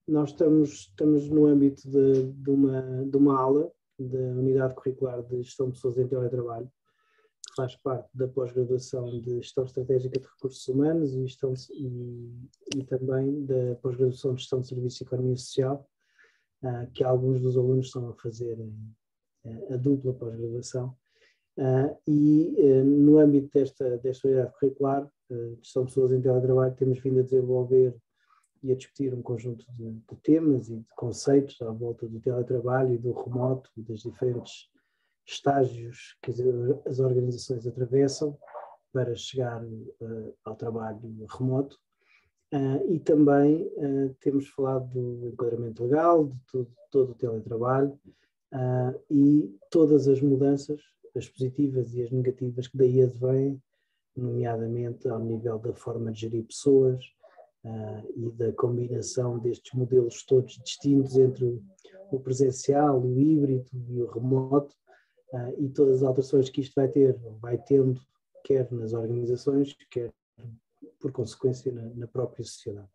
Nós estamos no âmbito de uma aula da Unidade Curricular de Gestão de Pessoas em Teletrabalho, que faz parte da pós-graduação de Gestão Estratégica de Recursos Humanos e também da pós-graduação de Gestão de Serviços e Economia Social, que alguns dos alunos estão a fazer a dupla pós-graduação. No âmbito desta unidade curricular, de Gestão de Pessoas em Teletrabalho, temos vindo a desenvolver e a discutir um conjunto de temas e de conceitos à volta do teletrabalho e do remoto, dos diferentes estágios que as organizações atravessam para chegar ao trabalho remoto. E também temos falado do enquadramento legal, de todo o teletrabalho e todas as mudanças, as positivas e as negativas que daí advêm, nomeadamente ao nível da forma de gerir pessoas, e da combinação destes modelos todos distintos entre o presencial, o híbrido e o remoto, e todas as alterações que isto vai tendo, quer nas organizações, quer por consequência na própria sociedade.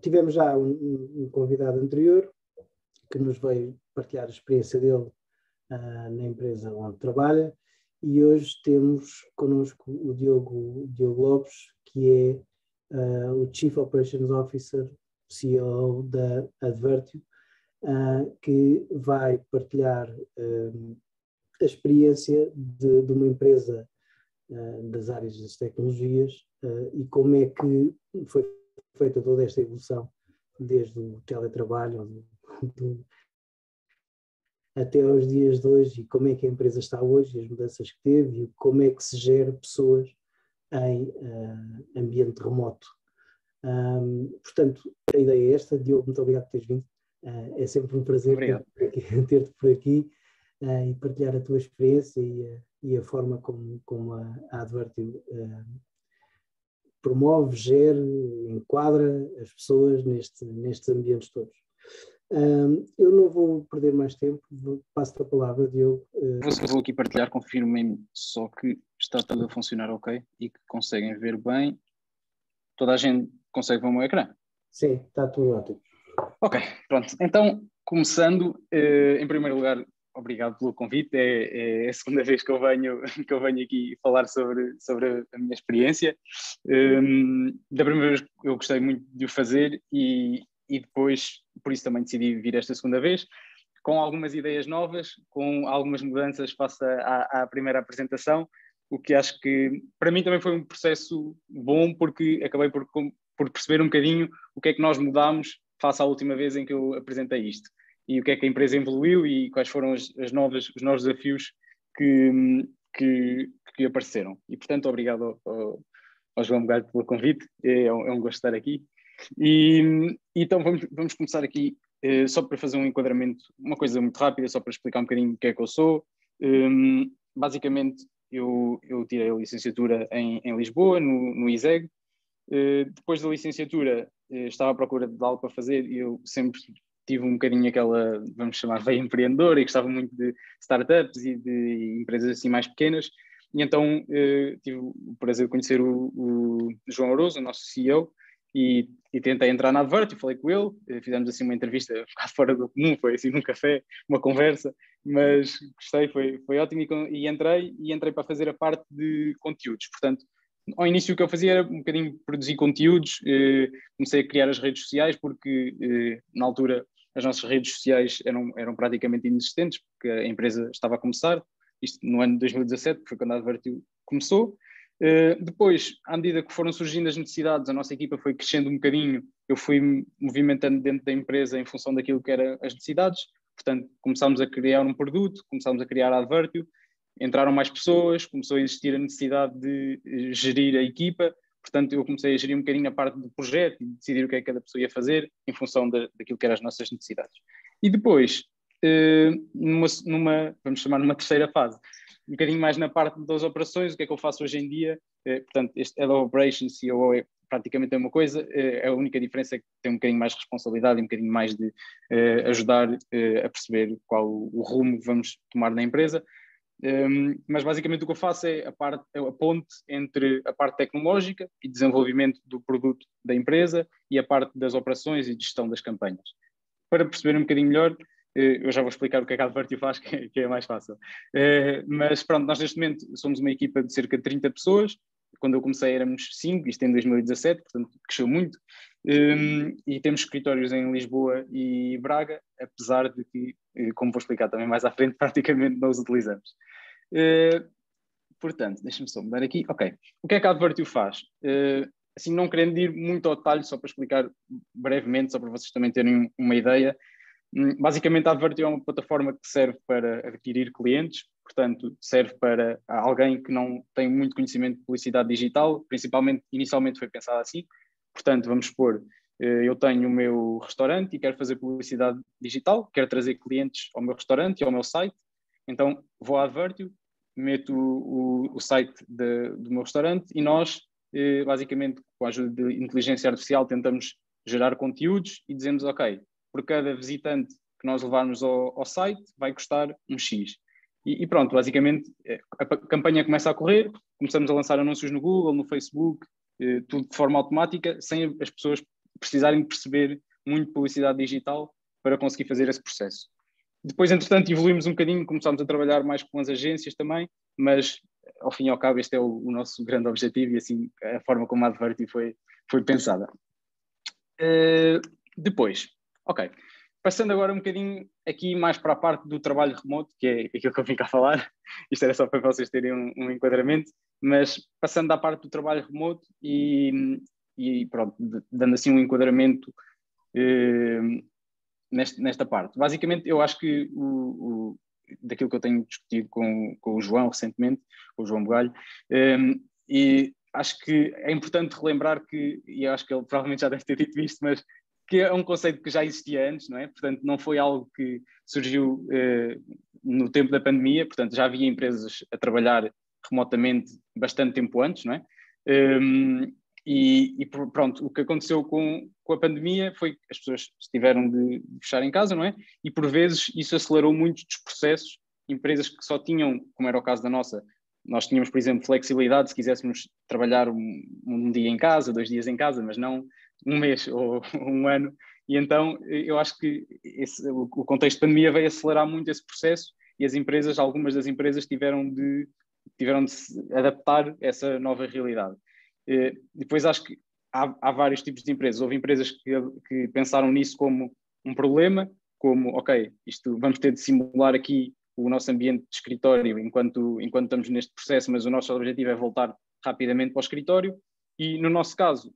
Tivemos já um convidado anterior que nos veio partilhar a experiência dele na empresa onde trabalha, e hoje temos connosco o Diogo Lopes, que é o Chief Operations Officer, CEO da Advertio, que vai partilhar a experiência de uma empresa das áreas das tecnologias e como é que foi feita toda esta evolução, desde o teletrabalho até aos dias de hoje, e como é que a empresa está hoje, as mudanças que teve, e como é que se gera pessoas em ambiente remoto. Portanto, a ideia é esta. Diogo, muito obrigado por teres vindo. É sempre um prazer ter-te por aqui e partilhar a tua experiência e a forma como a Advertio promove, gera, enquadra as pessoas nestes ambientes todos. Eu não vou perder mais tempo, passo-te a palavra, Diogo. Vou aqui partilhar, confirmem só que está tudo a funcionar ok e que conseguem ver bem. Toda a gente consegue ver o meu ecrã? Sim, está tudo ótimo. Ok, pronto. Então, começando, em primeiro lugar, obrigado pelo convite. É a segunda vez que eu venho aqui falar sobre a minha experiência. Da primeira vez eu gostei muito de o fazer e depois, por isso também decidi vir esta segunda vez, com algumas ideias novas, com algumas mudanças face à primeira apresentação, o que acho que para mim também foi um processo bom, porque acabei por perceber um bocadinho o que é que nós mudámos face à última vez em que eu apresentei isto, e o que é que a empresa evoluiu e quais foram os novos desafios que apareceram. E, portanto, obrigado ao João Bugalho pelo convite, é um gosto estar aqui. E então vamos começar aqui, só para fazer um enquadramento, uma coisa muito rápida, só para explicar um bocadinho o que é que eu sou. Basicamente, eu tirei a licenciatura em Lisboa, no ISEG. Depois da licenciatura, estava à procura de algo para fazer e eu sempre tive um bocadinho aquela, vamos chamar, veia empreendedora, e gostava muito de startups e de empresas assim mais pequenas. E então tive o prazer de conhecer o João Arousa, o nosso CEO, e tentei entrar na Advertio, falei com ele, fizemos assim uma entrevista um bocado fora do comum, foi assim num café, uma conversa, mas gostei, foi ótimo, e entrei para fazer a parte de conteúdos. Portanto, ao início o que eu fazia era um bocadinho produzir conteúdos, comecei a criar as redes sociais, porque na altura as nossas redes sociais eram praticamente inexistentes, porque a empresa estava a começar, isto no ano de 2017, que foi quando a Advertio começou. Depois, à medida que foram surgindo as necessidades, a nossa equipa foi crescendo um bocadinho, eu fui movimentando dentro da empresa em função daquilo que eram as necessidades. Portanto, começámos a criar um produto, começámos a criar a Advertio, entraram mais pessoas, começou a existir a necessidade de gerir a equipa. Portanto, eu comecei a gerir um bocadinho a parte do projeto e decidir o que é que cada pessoa ia fazer em função daquilo que eram as nossas necessidades. E depois, vamos chamar numa terceira fase, um bocadinho mais na parte das operações, o que é que eu faço hoje em dia. Portanto, este Head of Operations, CEO, é praticamente a mesma coisa, a única diferença é que tem um bocadinho mais de responsabilidade e um bocadinho mais de ajudar a perceber qual o rumo que vamos tomar na empresa. Mas basicamente o que eu faço é a ponte entre a parte tecnológica e desenvolvimento do produto da empresa e a parte das operações e de gestão das campanhas. Para perceber um bocadinho melhor, eu já vou explicar o que é que a Advertio faz, que é mais fácil. Mas pronto, nós neste momento somos uma equipa de cerca de 30 pessoas. Quando eu comecei éramos 5, isto em 2017, portanto cresceu muito. E temos escritórios em Lisboa e Braga, apesar de que, como vou explicar também mais à frente, praticamente não os utilizamos. Portanto, deixa-me só mudar aqui. Ok, o que é que a Advertio faz? Assim, não querendo ir muito ao detalhe, só para explicar brevemente, só para vocês também terem uma ideia. Basicamente, a Advertio é uma plataforma que serve para adquirir clientes, portanto, serve para alguém que não tem muito conhecimento de publicidade digital, principalmente, inicialmente foi pensado assim. Portanto, vamos supor, eu tenho o meu restaurante e quero fazer publicidade digital, quero trazer clientes ao meu restaurante e ao meu site, então vou à Advertio, meto o site do meu restaurante e nós, basicamente, com a ajuda de inteligência artificial, tentamos gerar conteúdos e dizemos, ok, por cada visitante que nós levarmos ao site vai custar um X. E pronto, basicamente a campanha começa a correr, começamos a lançar anúncios no Google, no Facebook, tudo de forma automática, sem as pessoas precisarem perceber muito publicidade digital para conseguir fazer esse processo. Depois, entretanto, evoluímos um bocadinho, começámos a trabalhar mais com as agências também, mas ao fim e ao cabo este é o nosso grande objetivo e assim a forma como a Advertio foi pensada. Depois, ok, passando agora um bocadinho aqui mais para a parte do trabalho remoto, que é aquilo que eu vim cá falar, isto era só para vocês terem um enquadramento, mas passando à parte do trabalho remoto e pronto, dando assim um enquadramento nesta parte. Basicamente, eu acho que daquilo que eu tenho discutido com o João recentemente, com o João Bugalho, e acho que é importante relembrar que, e eu acho que ele provavelmente já deve ter dito isto, mas que é um conceito que já existia antes, não é? Portanto, não foi algo que surgiu no tempo da pandemia, portanto, já havia empresas a trabalhar remotamente bastante tempo antes, não é? E pronto, o que aconteceu com a pandemia foi que as pessoas tiveram de fechar em casa, não é? E por vezes isso acelerou muitos dos processos. Empresas que só tinham, como era o caso da nossa, nós tínhamos, por exemplo, flexibilidade se quiséssemos trabalhar um dia em casa, 2 dias em casa, mas não um mês ou um ano. E então eu acho que o contexto de pandemia veio acelerar muito esse processo e as empresas, algumas das empresas tiveram de se adaptar a essa nova realidade. Depois acho que há vários tipos de empresas. Houve empresas que pensaram nisso como um problema, como, ok, vamos ter de simular aqui o nosso ambiente de escritório enquanto estamos neste processo, mas o nosso objetivo é voltar rapidamente para o escritório. E no nosso caso,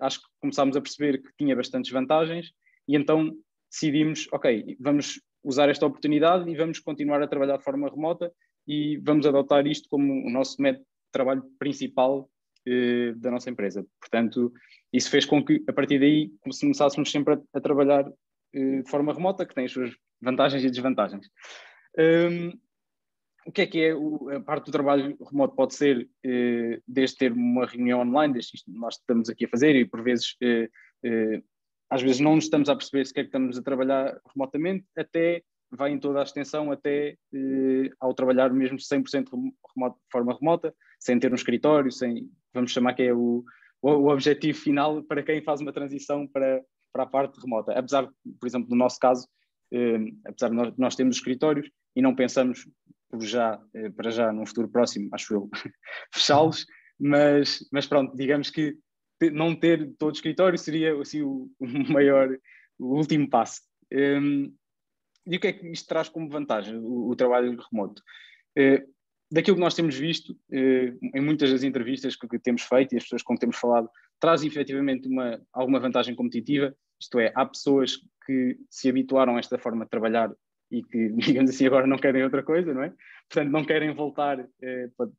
acho que começámos a perceber que tinha bastantes vantagens e então decidimos, ok, vamos usar esta oportunidade e vamos continuar a trabalhar de forma remota e vamos adotar isto como o nosso método de trabalho principal da nossa empresa. Portanto, isso fez com que, a partir daí, começássemos sempre a trabalhar de forma remota, que tem as suas vantagens e desvantagens. O que é a parte do trabalho remoto? Pode ser desde ter uma reunião online, desde isto nós estamos aqui a fazer e por vezes às vezes não nos estamos a perceber se que estamos a trabalhar remotamente, até vai em toda a extensão até ao trabalhar mesmo 100% remoto, de forma remota, sem ter um escritório, vamos chamar que é o objetivo final para quem faz uma transição para a parte remota. Apesar, por exemplo, no nosso caso, apesar de nós termos escritórios e não pensamos para já, num futuro próximo, acho eu, fechá-los, mas pronto, digamos que não ter todo o escritório seria assim, o último passo. E o que é que isto traz como vantagem, o trabalho remoto? Daquilo que nós temos visto em muitas das entrevistas que temos feito e as pessoas com que temos falado, traz efetivamente alguma vantagem competitiva, isto é, há pessoas que se habituaram a esta forma de trabalhar e que, digamos assim, agora não querem outra coisa, não é? Portanto, não querem voltar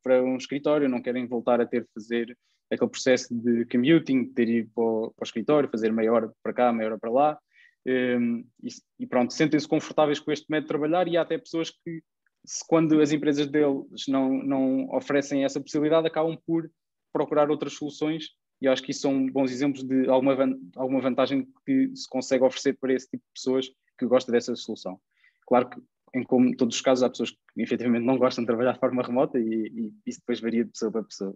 para um escritório, não querem voltar a ter de fazer aquele processo de commuting, de ter de ir para o escritório, fazer meia hora para cá, meia hora para lá, e pronto, sentem-se confortáveis com este método de trabalhar e há até pessoas que, quando as empresas deles não oferecem essa possibilidade, acabam por procurar outras soluções e eu acho que isso são bons exemplos de alguma vantagem que se consegue oferecer para esse tipo de pessoas que gosta dessa solução. Claro que, em como todos os casos há pessoas que efetivamente não gostam de trabalhar de forma remota e isso depois varia de pessoa para pessoa.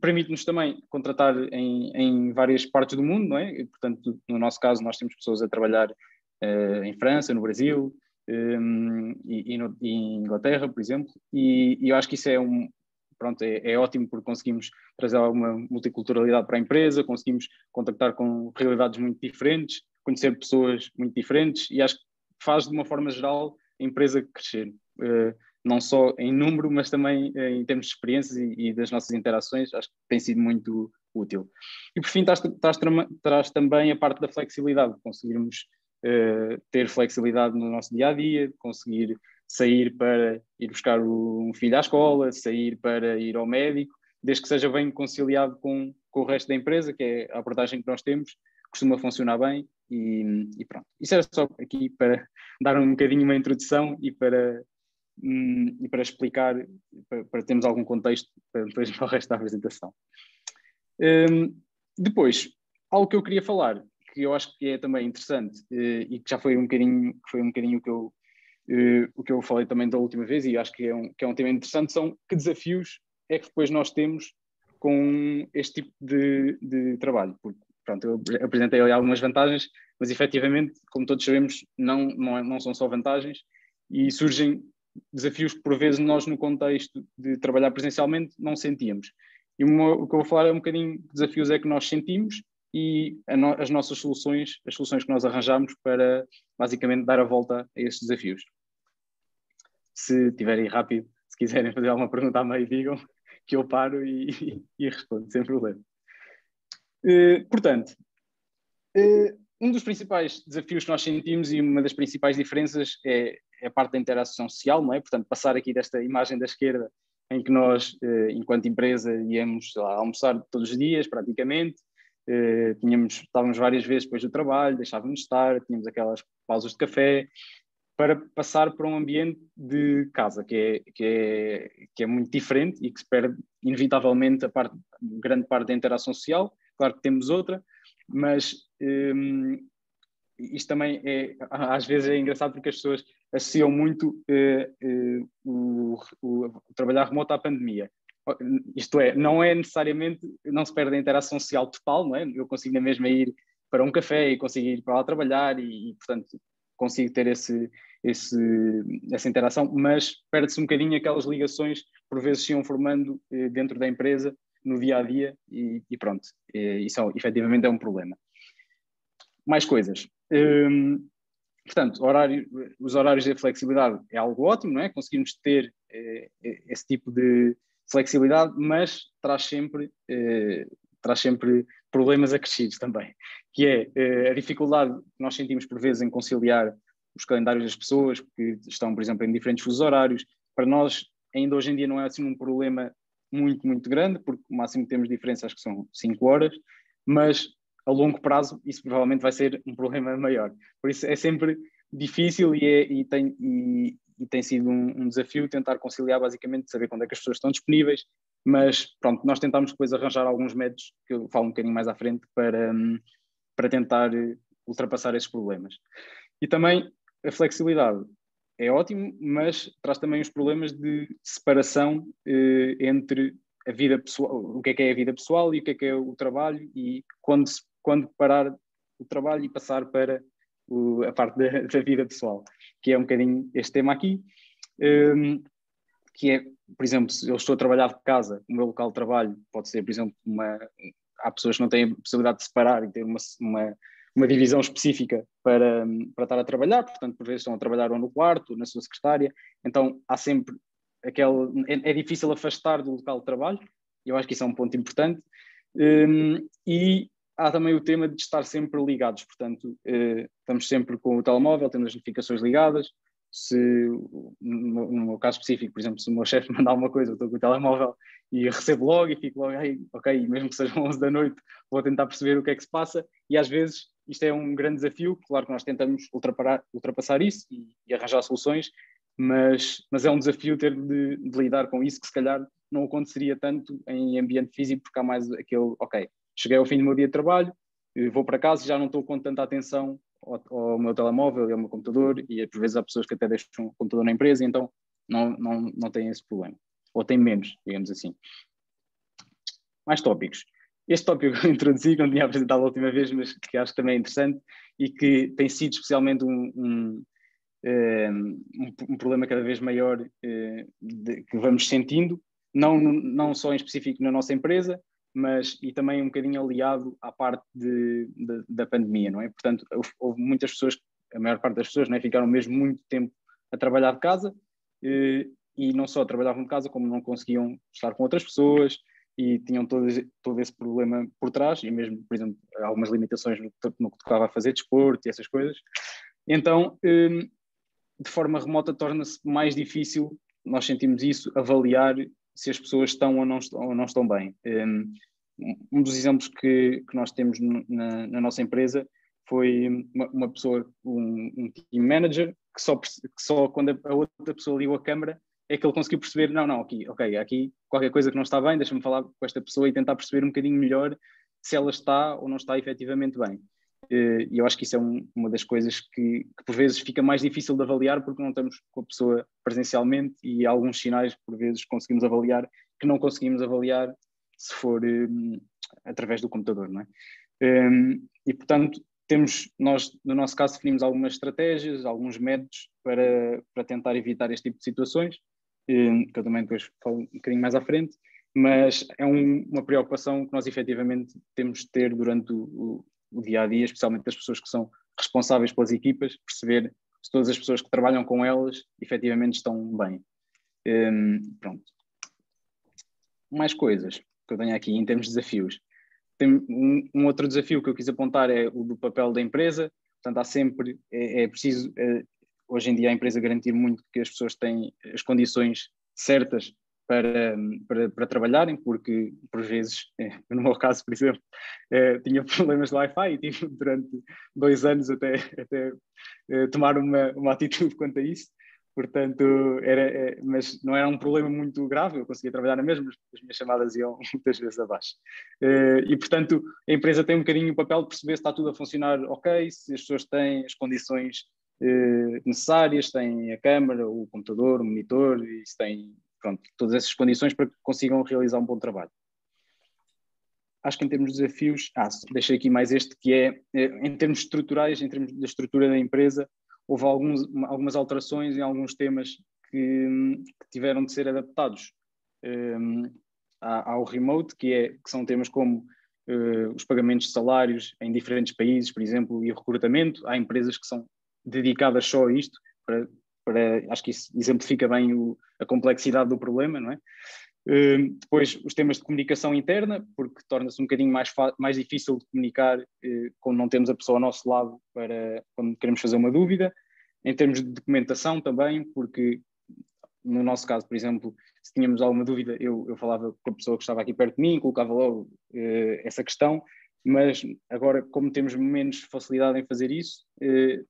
Permite-nos também contratar em várias partes do mundo, não é? E, portanto, no nosso caso, nós temos pessoas a trabalhar em França, no Brasil e em Inglaterra, por exemplo, e eu acho que isso é ótimo porque conseguimos trazer alguma multiculturalidade para a empresa, conseguimos contactar com realidades muito diferentes, conhecer pessoas muito diferentes e acho que faz, de uma forma geral, a empresa crescer. Não só em número, mas também em termos de experiências e das nossas interações, acho que tem sido muito útil. E por fim, traz também a parte da flexibilidade, conseguirmos ter flexibilidade no nosso dia-a-dia, conseguir sair para ir buscar um filho à escola, sair para ir ao médico, desde que seja bem conciliado com o resto da empresa, que é a abordagem que nós temos, costuma funcionar bem e pronto. Isso era só aqui para dar um bocadinho uma introdução e para explicar, para termos algum contexto para depois para o resto da apresentação. Depois, algo que eu queria falar, que eu acho que é também interessante e que já foi um bocadinho o que eu falei também da última vez e acho que é um tema interessante, são que desafios é que depois nós temos com este tipo de trabalho. Porque, pronto, eu apresentei ali algumas vantagens, mas efetivamente, como todos sabemos, não são só vantagens e surgem desafios que por vezes nós no contexto de trabalhar presencialmente não sentíamos. E o que eu vou falar é um bocadinho de desafios é que nós sentimos e as nossas soluções, as soluções que nós arranjamos para basicamente dar a volta a esses desafios. Se tiverem rápido, se quiserem fazer alguma pergunta à meio, digam que eu paro e respondo, sem problema. Portanto, um dos principais desafios que nós sentimos e uma das principais diferenças é a parte da interação social, não é? Portanto, passar aqui desta imagem da esquerda em que nós, enquanto empresa, íamos almoçar todos os dias, praticamente, estávamos várias vezes depois do trabalho, deixávamos de estar, tínhamos aquelas pausas de café, para passar para um ambiente de casa, que é muito diferente e que se perde, inevitavelmente, grande parte da interação social. Claro que temos outra, mas isto também às vezes é engraçado porque as pessoas associam muito o trabalhar remoto à pandemia. Isto é, não é necessariamente, não se perde a interação social total, não é? Eu consigo na mesma ir para um café e consigo ir para lá trabalhar e portanto, consigo ter essa interação, mas perde-se um bocadinho aquelas ligações que por vezes se iam formando dentro da empresa no dia-a-dia e pronto, isso efetivamente é um problema. Mais coisas. Portanto, os horários de flexibilidade é algo ótimo, não é? Conseguimos ter esse tipo de flexibilidade, mas traz sempre problemas acrescidos também, que é a dificuldade que nós sentimos por vezes em conciliar os calendários das pessoas que estão, por exemplo, em diferentes fusos horários. Para nós, ainda hoje em dia, não é assim um problema muito, muito grande, porque o máximo que temos de diferença acho que são 5 horas, mas a longo prazo isso provavelmente vai ser um problema maior. Por isso é sempre difícil e tem sido um desafio tentar conciliar, basicamente, saber quando é que as pessoas estão disponíveis, mas pronto, nós tentámos depois arranjar alguns métodos, que eu falo um bocadinho mais à frente, para tentar ultrapassar esses problemas. E também a flexibilidade é ótimo, mas traz também os problemas de separação entre a vida pessoal, o que é a vida pessoal e o que é o trabalho, e quando parar o trabalho e passar para a parte da vida pessoal, que é um bocadinho este tema aqui, que é, por exemplo, se eu estou a trabalhar de casa, o meu local de trabalho pode ser, por exemplo, há pessoas que não têm a possibilidade de separar e ter uma divisão específica para estar a trabalhar, portanto, por vezes estão a trabalhar ou no quarto, ou na sua secretária, então há sempre é difícil afastar do local de trabalho, e eu acho que isso é um ponto importante, e há também o tema de estar sempre ligados, portanto, estamos sempre com o telemóvel, temos as notificações ligadas, se no meu caso específico, por exemplo, se o meu chefe mandar alguma coisa, eu estou com o telemóvel e recebo logo e fico logo, ok, mesmo que sejam 11 da noite, vou tentar perceber o que é que se passa, e às vezes isto é um grande desafio, claro que nós tentamos ultrapassar isso e arranjar soluções, mas é um desafio ter de lidar com isso, que se calhar não aconteceria tanto em ambiente físico, porque há mais aquele, ok, cheguei ao fim do meu dia de trabalho, vou para casa e já não estou com tanta atenção ao meu telemóvel e ao meu computador, e por vezes há pessoas que até deixam o computador na empresa, então não têm esse problema. Ou têm menos, digamos assim. Mais tópicos. Este tópico que eu introduzi, que não tinha apresentado a última vez, mas que acho que também é interessante e que tem sido especialmente um problema cada vez maior que vamos sentindo, não só em específico na nossa empresa, mas e também um bocadinho aliado à parte da pandemia, não é? Portanto, houve muitas pessoas, a maior parte das pessoas, não é, ficaram mesmo muito tempo a trabalhar de casa e não só trabalhavam de casa, como não conseguiam estar com outras pessoas e tinham todo esse problema por trás, e mesmo, por exemplo, algumas limitações no que tocava a fazer desporto e essas coisas. Então, de forma remota torna-se mais difícil, nós sentimos isso, avaliar se as pessoas estão ou não estão bem. Um dos exemplos que nós temos na nossa empresa foi uma pessoa, um team manager, que só quando a outra pessoa ligou a câmara é que ele conseguiu perceber, aqui qualquer coisa que não está bem, deixa-me falar com esta pessoa e tentar perceber um bocadinho melhor se ela está ou não está efetivamente bem. E eu acho que isso é uma das coisas que por vezes fica mais difícil de avaliar porque não estamos com a pessoa presencialmente e há alguns sinais por vezes conseguimos avaliar que não conseguimos avaliar se for através do computador, não é? E portanto nós no nosso caso definimos algumas estratégias, alguns métodos para tentar evitar este tipo de situações, que eu também depois falo um bocadinho mais à frente, mas é uma preocupação que nós efetivamente temos de ter durante o dia-a-dia, especialmente das pessoas que são responsáveis pelas equipas, perceber se todas as pessoas que trabalham com elas efetivamente estão bem. Pronto. Mais coisas que eu tenho aqui em termos de desafios. Tem um outro desafio que eu quis apontar é o do papel da empresa. Portanto, há sempre, é preciso, hoje em dia, a empresa garantir muito que as pessoas têm as condições certas para trabalharem, porque, por vezes, no meu caso, por exemplo, tinha problemas de Wi-Fi e tive durante 2 anos até tomar uma atitude quanto a isso. Portanto, mas não era um problema muito grave, eu conseguia trabalhar na mesma, as minhas chamadas iam muitas vezes abaixo. E, portanto, a empresa tem um bocadinho o papel de perceber se está tudo a funcionar ok, se as pessoas têm as condições necessárias, têm a câmara, o computador, o monitor, e se têm, pronto, todas essas condições para que consigam realizar um bom trabalho. Acho que em termos de desafios, deixei aqui mais este, que é, em termos estruturais, em termos da estrutura da empresa, houve algumas alterações em alguns temas que tiveram de ser adaptados ao remote, que são temas como os pagamentos de salários em diferentes países, por exemplo, e o recrutamento. Há empresas que são dedicadas só a isto, acho que isso exemplifica bem a complexidade do problema, não é? Depois os temas de comunicação interna, porque torna-se um bocadinho mais difícil de comunicar quando não temos a pessoa ao nosso lado quando queremos fazer uma dúvida. Em termos de documentação também, porque no nosso caso, por exemplo, se tínhamos alguma dúvida, eu falava com a pessoa que estava aqui perto de mim, colocava logo essa questão, mas agora, como temos menos facilidade em fazer isso,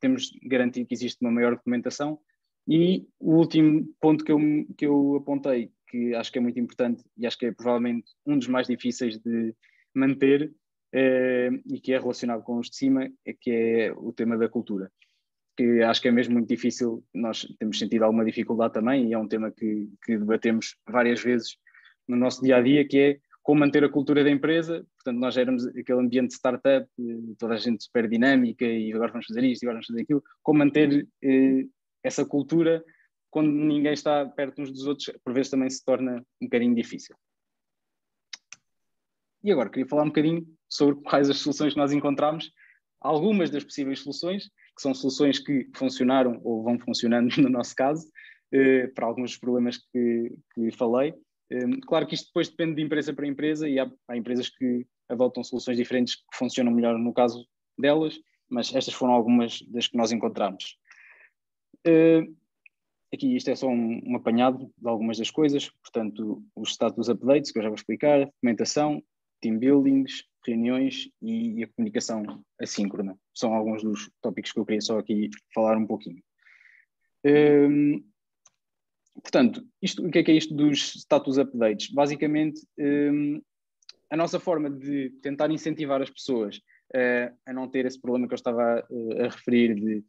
temos de garantir que existe uma maior documentação. E o último ponto que eu apontei, que acho que é muito importante e acho que é provavelmente um dos mais difíceis de manter e que é relacionado com os de cima, que é o tema da cultura, que acho que é mesmo muito difícil. Nós temos sentido alguma dificuldade também e é um tema que debatemos várias vezes no nosso dia-a-dia, que é como manter a cultura da empresa. Portanto, nós éramos aquele ambiente de startup, toda a gente super dinâmica e agora vamos fazer isto e agora vamos fazer aquilo. Como manter essa cultura quando ninguém está perto uns dos outros, por vezes também se torna um bocadinho difícil. E agora, queria falar um bocadinho sobre quais as soluções que nós encontramos, algumas das possíveis soluções, que são soluções que funcionaram ou vão funcionando no nosso caso, para alguns dos problemas que falei. Claro que isto depois depende de empresa para empresa e há empresas que adotam soluções diferentes que funcionam melhor no caso delas, mas estas foram algumas das que nós encontramos. Aqui isto é só um apanhado de algumas das coisas, portanto, os status updates, que eu já vou explicar, documentação, team buildings, reuniões e a comunicação assíncrona. São alguns dos tópicos que eu queria só aqui falar um pouquinho. Portanto, o que é isto dos status updates? Basicamente, a nossa forma de tentar incentivar as pessoas a não ter esse problema que eu estava a referir de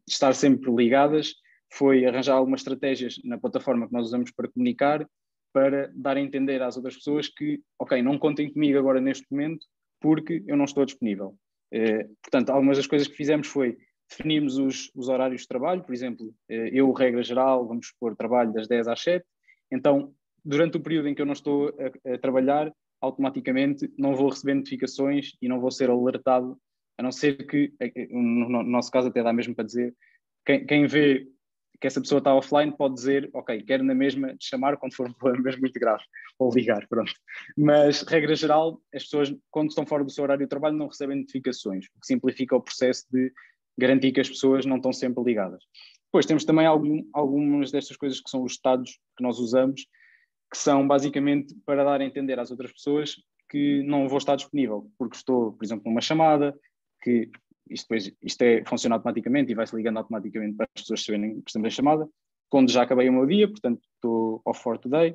estar sempre ligadas, foi arranjar algumas estratégias na plataforma que nós usamos para comunicar, para dar a entender às outras pessoas que, ok, não contem comigo agora neste momento, porque eu não estou disponível. Portanto, algumas das coisas que fizemos foi definirmos os horários de trabalho, por exemplo, eu, regra geral, vamos supor, trabalho das 10 às 7, então, durante o período em que eu não estou a trabalhar, automaticamente não vou receber notificações e não vou ser alertado, a não ser que, no nosso caso até dá mesmo para dizer, quem vê que essa pessoa está offline pode dizer, ok, quero na mesma te chamar quando for um problema mesmo muito grave, ou ligar, pronto. Mas, regra geral, as pessoas, quando estão fora do seu horário de trabalho, não recebem notificações, o que simplifica o processo de garantir que as pessoas não estão sempre ligadas. Depois temos também algumas destas coisas que são os estados que nós usamos, que são basicamente para dar a entender às outras pessoas que não vou estar disponível, porque estou, por exemplo, numa chamada, que isto funciona automaticamente e vai-se ligando automaticamente para as pessoas saberem que estamos em chamada, quando já acabei o meu dia, portanto estou off for today,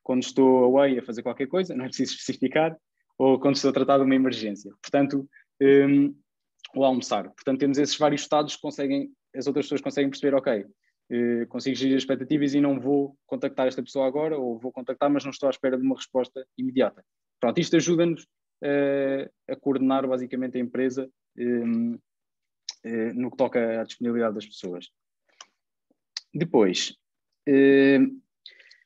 quando estou away a fazer qualquer coisa, não é preciso especificar, ou quando estou a tratar de uma emergência. Portanto, ou a almoçar. Portanto, temos esses vários estados que as outras pessoas conseguem perceber, ok, consigo gerir as expectativas e não vou contactar esta pessoa agora, ou vou contactar, mas não estou à espera de uma resposta imediata. Pronto, isto ajuda-nos a coordenar basicamente a empresa no que toca à disponibilidade das pessoas. Depois,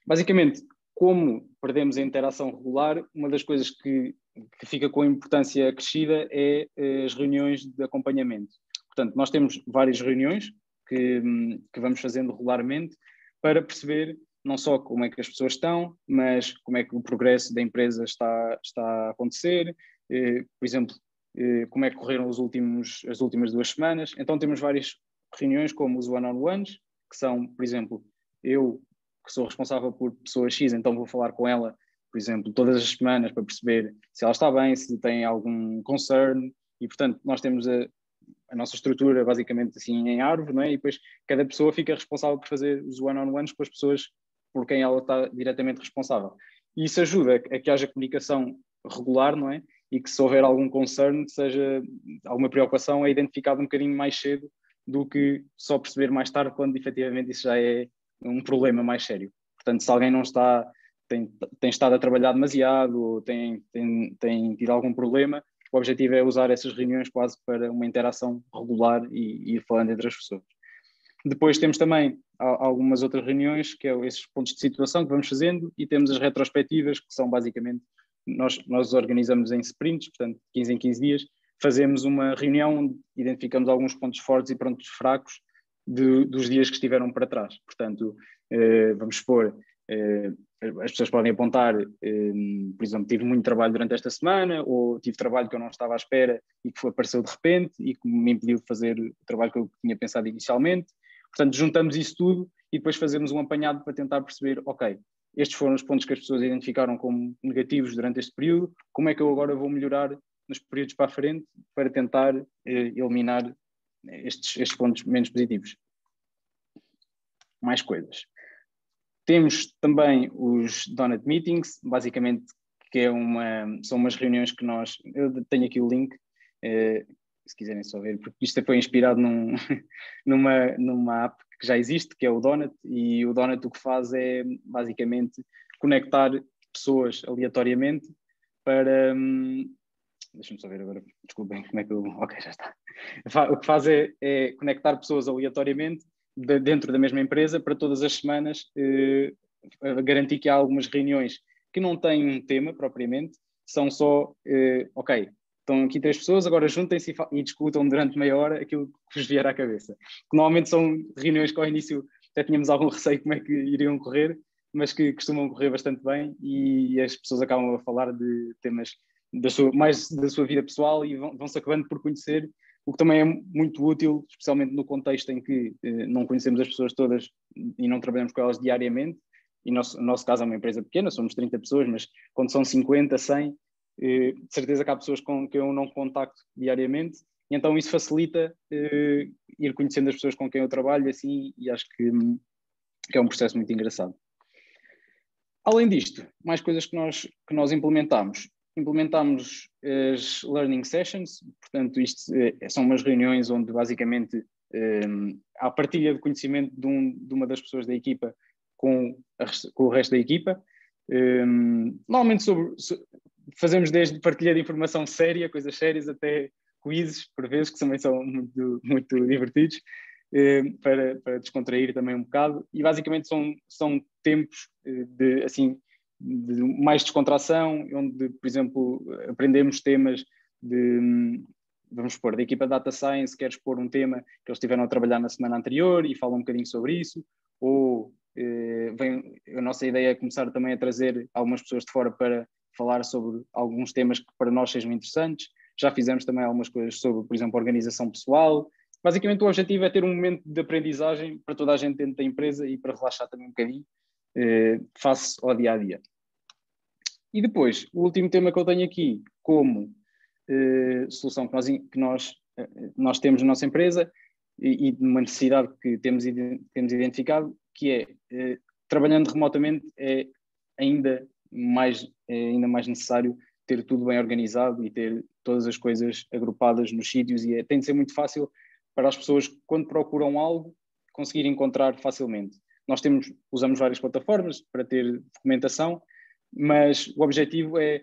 basicamente, como perdemos a interação regular, uma das coisas que fica com importância acrescida é as reuniões de acompanhamento. Portanto, nós temos várias reuniões que vamos fazendo regularmente para perceber não só como é que as pessoas estão, mas como é que o progresso da empresa está a acontecer, por exemplo, como é que correram as últimas 2 semanas. Então temos várias reuniões como os one-on-ones, que são, por exemplo, eu que sou responsável por pessoa X, então vou falar com ela, por exemplo, todas as semanas para perceber se ela está bem, se tem algum concern, e portanto nós temos a nossa estrutura basicamente assim em árvore, não é? E depois cada pessoa fica responsável por fazer os one-on-ones com as pessoas por quem ela está diretamente responsável. E isso ajuda a que haja comunicação regular, não é? E que se houver algum concern, seja alguma preocupação, é identificado um bocadinho mais cedo do que só perceber mais tarde, quando efetivamente isso já é um problema mais sério. Portanto, se alguém não tem estado a trabalhar demasiado ou tem tido algum problema, o objetivo é usar essas reuniões quase para uma interação regular e ir falando entre as pessoas. Depois temos também algumas outras reuniões, que é esses pontos de situação que vamos fazendo, e temos as retrospectivas, que são basicamente, nós organizamos em sprints, portanto 15 em 15 dias, fazemos uma reunião onde identificamos alguns pontos fortes e pontos fracos dos dias que estiveram para trás. Portanto, vamos supor, as pessoas podem apontar, por exemplo, tive muito trabalho durante esta semana, ou tive trabalho que eu não estava à espera e que apareceu de repente e que me impediu de fazer o trabalho que eu tinha pensado inicialmente. Portanto, juntamos isso tudo e depois fazemos um apanhado para tentar perceber, ok, estes foram os pontos que as pessoas identificaram como negativos durante este período, como é que eu agora vou melhorar nos períodos para a frente para tentar eliminar estes pontos menos positivos. Mais coisas. Temos também os Donut Meetings, basicamente, que são umas reuniões que eu tenho aqui o link, se quiserem só ver, porque isto foi inspirado numa app que já existe, que é o Donut, e o Donut o que faz é, basicamente, conectar pessoas aleatoriamente para... Deixa-me só ver agora, desculpem, como é que eu... Ok, já está. O que faz é conectar pessoas aleatoriamente dentro da mesma empresa para todas as semanas garantir que há algumas reuniões que não têm um tema propriamente, são só, ok, estão aqui 3 pessoas, agora juntem-se e discutam durante meia hora aquilo que vos vier à cabeça. Normalmente são reuniões que ao início até tínhamos algum receio como é que iriam correr, mas que costumam correr bastante bem e as pessoas acabam a falar de temas mais da sua vida pessoal e vão-se acabando por conhecer, o que também é muito útil, especialmente no contexto em que não conhecemos as pessoas todas e não trabalhamos com elas diariamente, e no nosso caso é uma empresa pequena, somos 30 pessoas, mas quando são 50, 100, de certeza que há pessoas com que eu não contacto diariamente, e então isso facilita ir conhecendo as pessoas com quem eu trabalho, assim, e acho que é um processo muito engraçado. Além disto, mais coisas que nós implementamos. implementámos as Learning Sessions, portanto, isto são umas reuniões onde basicamente há partilha de conhecimento de uma das pessoas da equipa com o resto da equipa. Normalmente fazemos desde partilha de informação séria, coisas sérias, até quizzes, por vezes, que também são muito, muito divertidos, para descontrair também um bocado. E basicamente são tempos de mais descontração, onde, por exemplo, aprendemos temas vamos supor, da equipa de Data Science quer expor um tema que eles estiveram a trabalhar na semana anterior e falam um bocadinho sobre isso, ou a nossa ideia é começar também a trazer algumas pessoas de fora para falar sobre alguns temas que para nós sejam interessantes. Já fizemos também algumas coisas sobre, por exemplo, organização pessoal. Basicamente o objetivo é ter um momento de aprendizagem para toda a gente dentro da empresa e para relaxar também um bocadinho face ao dia-a-dia. E depois, o último tema que eu tenho aqui como solução que nós temos na nossa empresa e de uma necessidade que temos identificado, que é, trabalhando remotamente, é ainda mais necessário ter tudo bem organizado e ter todas as coisas agrupadas nos sítios, e tem de ser muito fácil para as pessoas, quando procuram algo, conseguir encontrar facilmente. Nós usamos várias plataformas para ter documentação, mas o objetivo é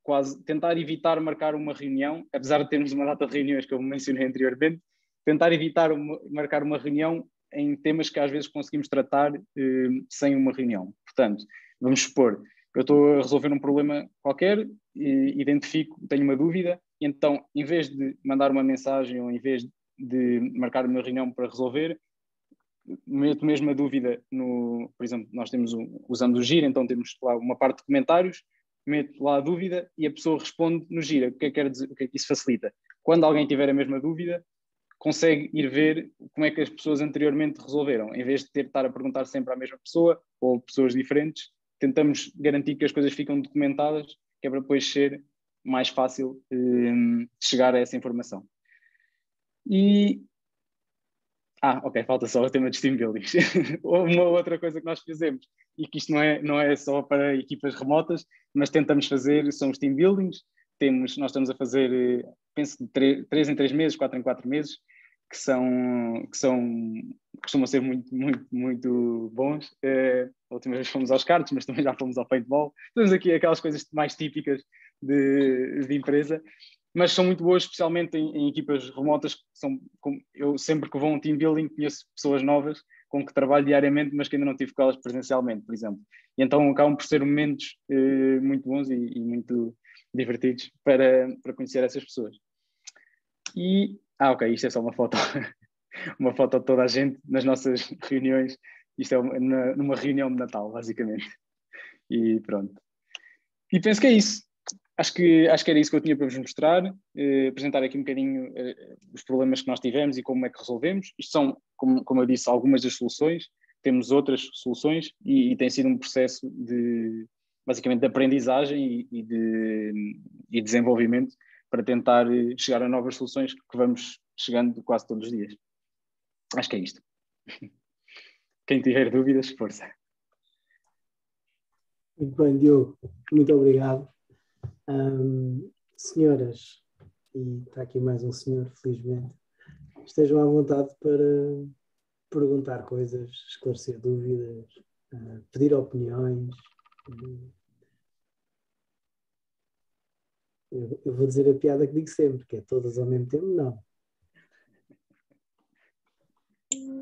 quase tentar evitar marcar uma reunião, apesar de termos uma data de reuniões que eu mencionei anteriormente, tentar evitar marcar uma reunião em temas que às vezes conseguimos tratar sem uma reunião. Portanto, vamos supor, eu estou a resolver um problema qualquer, identifico, tenho uma dúvida, e então, em vez de mandar uma mensagem ou em vez de marcar uma reunião para resolver, meto mesmo a dúvida por exemplo, nós usamos o Gira, então temos lá uma parte de comentários, meto lá a dúvida e a pessoa responde no Gira. O que é que quer dizer? O que é que isso facilita? Quando alguém tiver a mesma dúvida, consegue ir ver como é que as pessoas anteriormente resolveram. Em vez de estar a perguntar sempre à mesma pessoa ou pessoas diferentes, tentamos garantir que as coisas ficam documentadas, que é para depois ser mais fácil chegar a essa informação. Ok, falta só o tema de team buildings. Uma outra coisa que nós fizemos, e que isto não é só para equipas remotas, mas tentamos fazer, são os team buildings. Nós estamos a fazer, penso, de 3 em 3 meses, 4 em 4 meses, costumam ser muito, muito, muito bons. A última vez fomos aos karts, mas também já fomos ao paintball. Temos aqui aquelas coisas mais típicas de empresa, mas são muito boas, especialmente em equipas remotas. Eu sempre que vou a um team building conheço pessoas novas com que trabalho diariamente, mas que ainda não tive com elas presencialmente, por exemplo. E então acabam por ser momentos muito bons e muito divertidos para conhecer essas pessoas. Ok, isto é só uma foto, uma foto de toda a gente nas nossas reuniões. Isto é numa reunião de Natal, basicamente. E pronto. E penso que é isso. Acho que era isso que eu tinha para vos mostrar, apresentar aqui um bocadinho os problemas que nós tivemos e como é que resolvemos. Isto são, como eu disse, algumas das soluções. Temos outras soluções e tem sido um processo basicamente de aprendizagem e de desenvolvimento para tentar chegar a novas soluções que vamos chegando quase todos os dias. Acho que é isto. Quem tiver dúvidas, força. Muito bem, Diogo. Muito obrigado. Senhoras, e está aqui mais um senhor, felizmente, estejam à vontade para perguntar coisas, esclarecer dúvidas, pedir opiniões. Eu vou dizer a piada que digo sempre, que é todas ao mesmo tempo, não.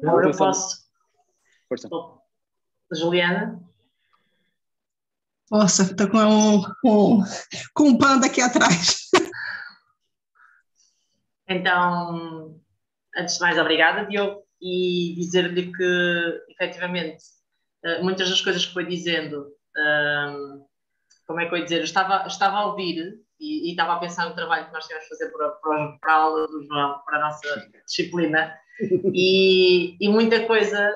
Agora eu posso. Força. Juliana? Nossa, estou com um panda aqui atrás. Então, antes de mais, obrigada, Diogo, e dizer-lhe que, efetivamente, muitas das coisas que foi dizendo, como é que eu ia dizer, eu estava a ouvir e estava a pensar no trabalho que nós temos a fazer para a aula do João, para a nossa disciplina, e muita coisa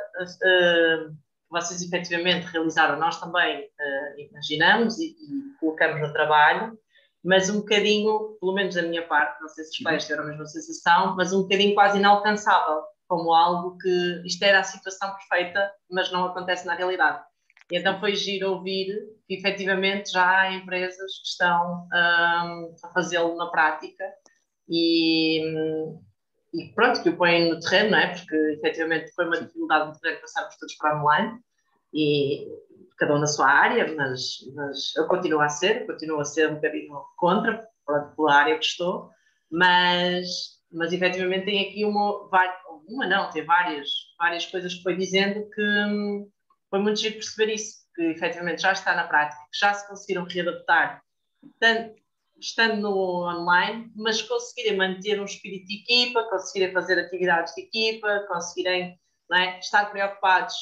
vocês efetivamente realizaram, nós também imaginamos e colocamos no trabalho, mas um bocadinho, pelo menos da minha parte, não sei se os pais tiveram a mesma sensação, mas um bocadinho quase inalcançável, como algo que isto era a situação perfeita, mas não acontece na realidade. E então foi giro ouvir que efetivamente já há empresas que estão a fazê-lo na prática e pronto, que o põem no terreno, não é? Porque efetivamente foi uma dificuldade muito grande passarmos todos para online e cada um na sua área, mas eu continuo a ser um bocadinho contra, pronto, pela área que estou, mas efetivamente tem aqui tem várias coisas que foi dizendo que foi muito giro perceber isso, que efetivamente já está na prática, que já se conseguiram readaptar, tanto estando no online, mas conseguirem manter um espírito de equipa, conseguirem fazer atividades de equipa, conseguirem, não é, estar preocupados.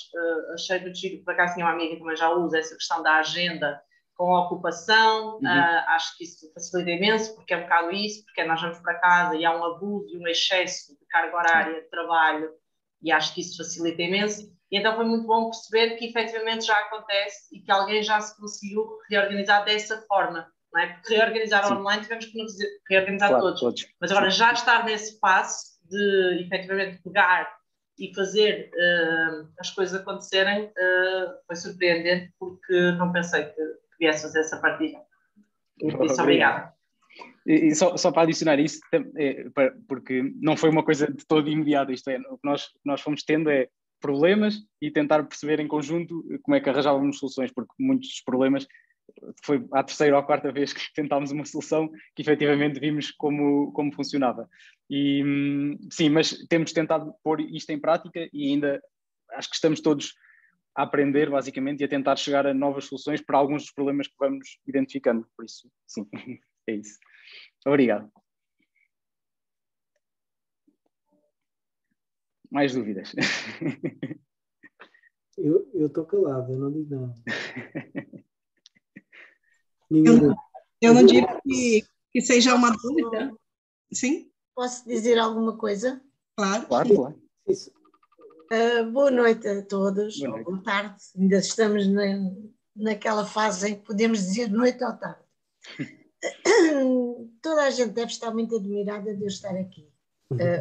Achei muito giro, por acaso tinha uma amiga que também já usa essa questão da agenda com a ocupação, acho que isso facilita imenso, porque é um bocado isso, porque nós vamos para casa e há um abuso e um excesso de carga horária de trabalho, e acho que isso facilita imenso. E então foi muito bom perceber que efetivamente já acontece e que alguém já se conseguiu reorganizar dessa forma. Não é? Porque reorganizar online tivemos que nos reorganizar todos. Mas agora já estar nesse passo de efetivamente pegar e fazer as coisas acontecerem foi surpreendente, porque não pensei que viesse fazer essa partilha. E por isso, obrigada. E só para adicionar isso, porque não foi uma coisa de todo imediata, isto é, o que nós fomos tendo é problemas e tentar perceber em conjunto como é que arranjávamos soluções, porque muitos dos problemas foi a terceira ou a quarta vez que tentámos uma solução que efetivamente vimos como funcionava. E sim, mas temos tentado pôr isto em prática e ainda acho que estamos todos a aprender basicamente e a tentar chegar a novas soluções para alguns dos problemas que vamos identificando. Por isso, sim, é isso. Obrigado. Mais dúvidas? Eu estou calado, eu não digo nada. Eu não digo que seja uma dúvida. Sim? Posso dizer alguma coisa? Claro. Claro. Boa noite a todos, ou boa tarde. Ainda estamos naquela fase em que podemos dizer noite ou tarde. Toda a gente deve estar muito admirada de eu estar aqui.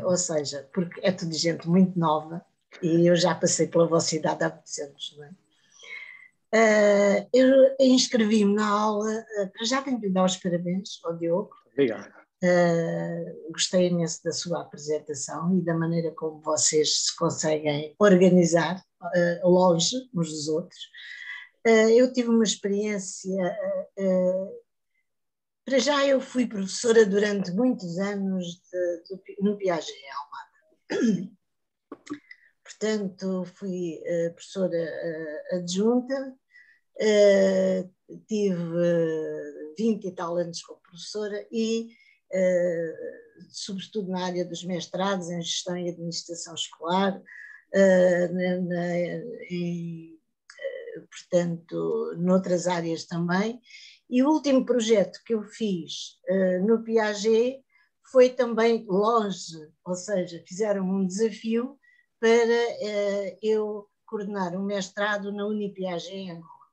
Ou seja, porque é tudo gente muito nova e eu já passei pela vossa idade há muitos anos, não é? Eu inscrevi-me na aula, para já tenho que dar os parabéns ao Diogo. Obrigado. Gostei imenso da sua apresentação e da maneira como vocês se conseguem organizar longe uns dos outros. Eu tive uma experiência, para já eu fui professora durante muitos anos no Piaget, em Almada. Portanto, fui professora adjunta, tive 20 e tal anos como professora e, sobretudo na área dos mestrados em gestão e administração escolar, portanto, noutras áreas também. E o último projeto que eu fiz no Piaget foi também longe, ou seja, fizeram um desafio para eu coordenar um mestrado na Unipiaget em Angola.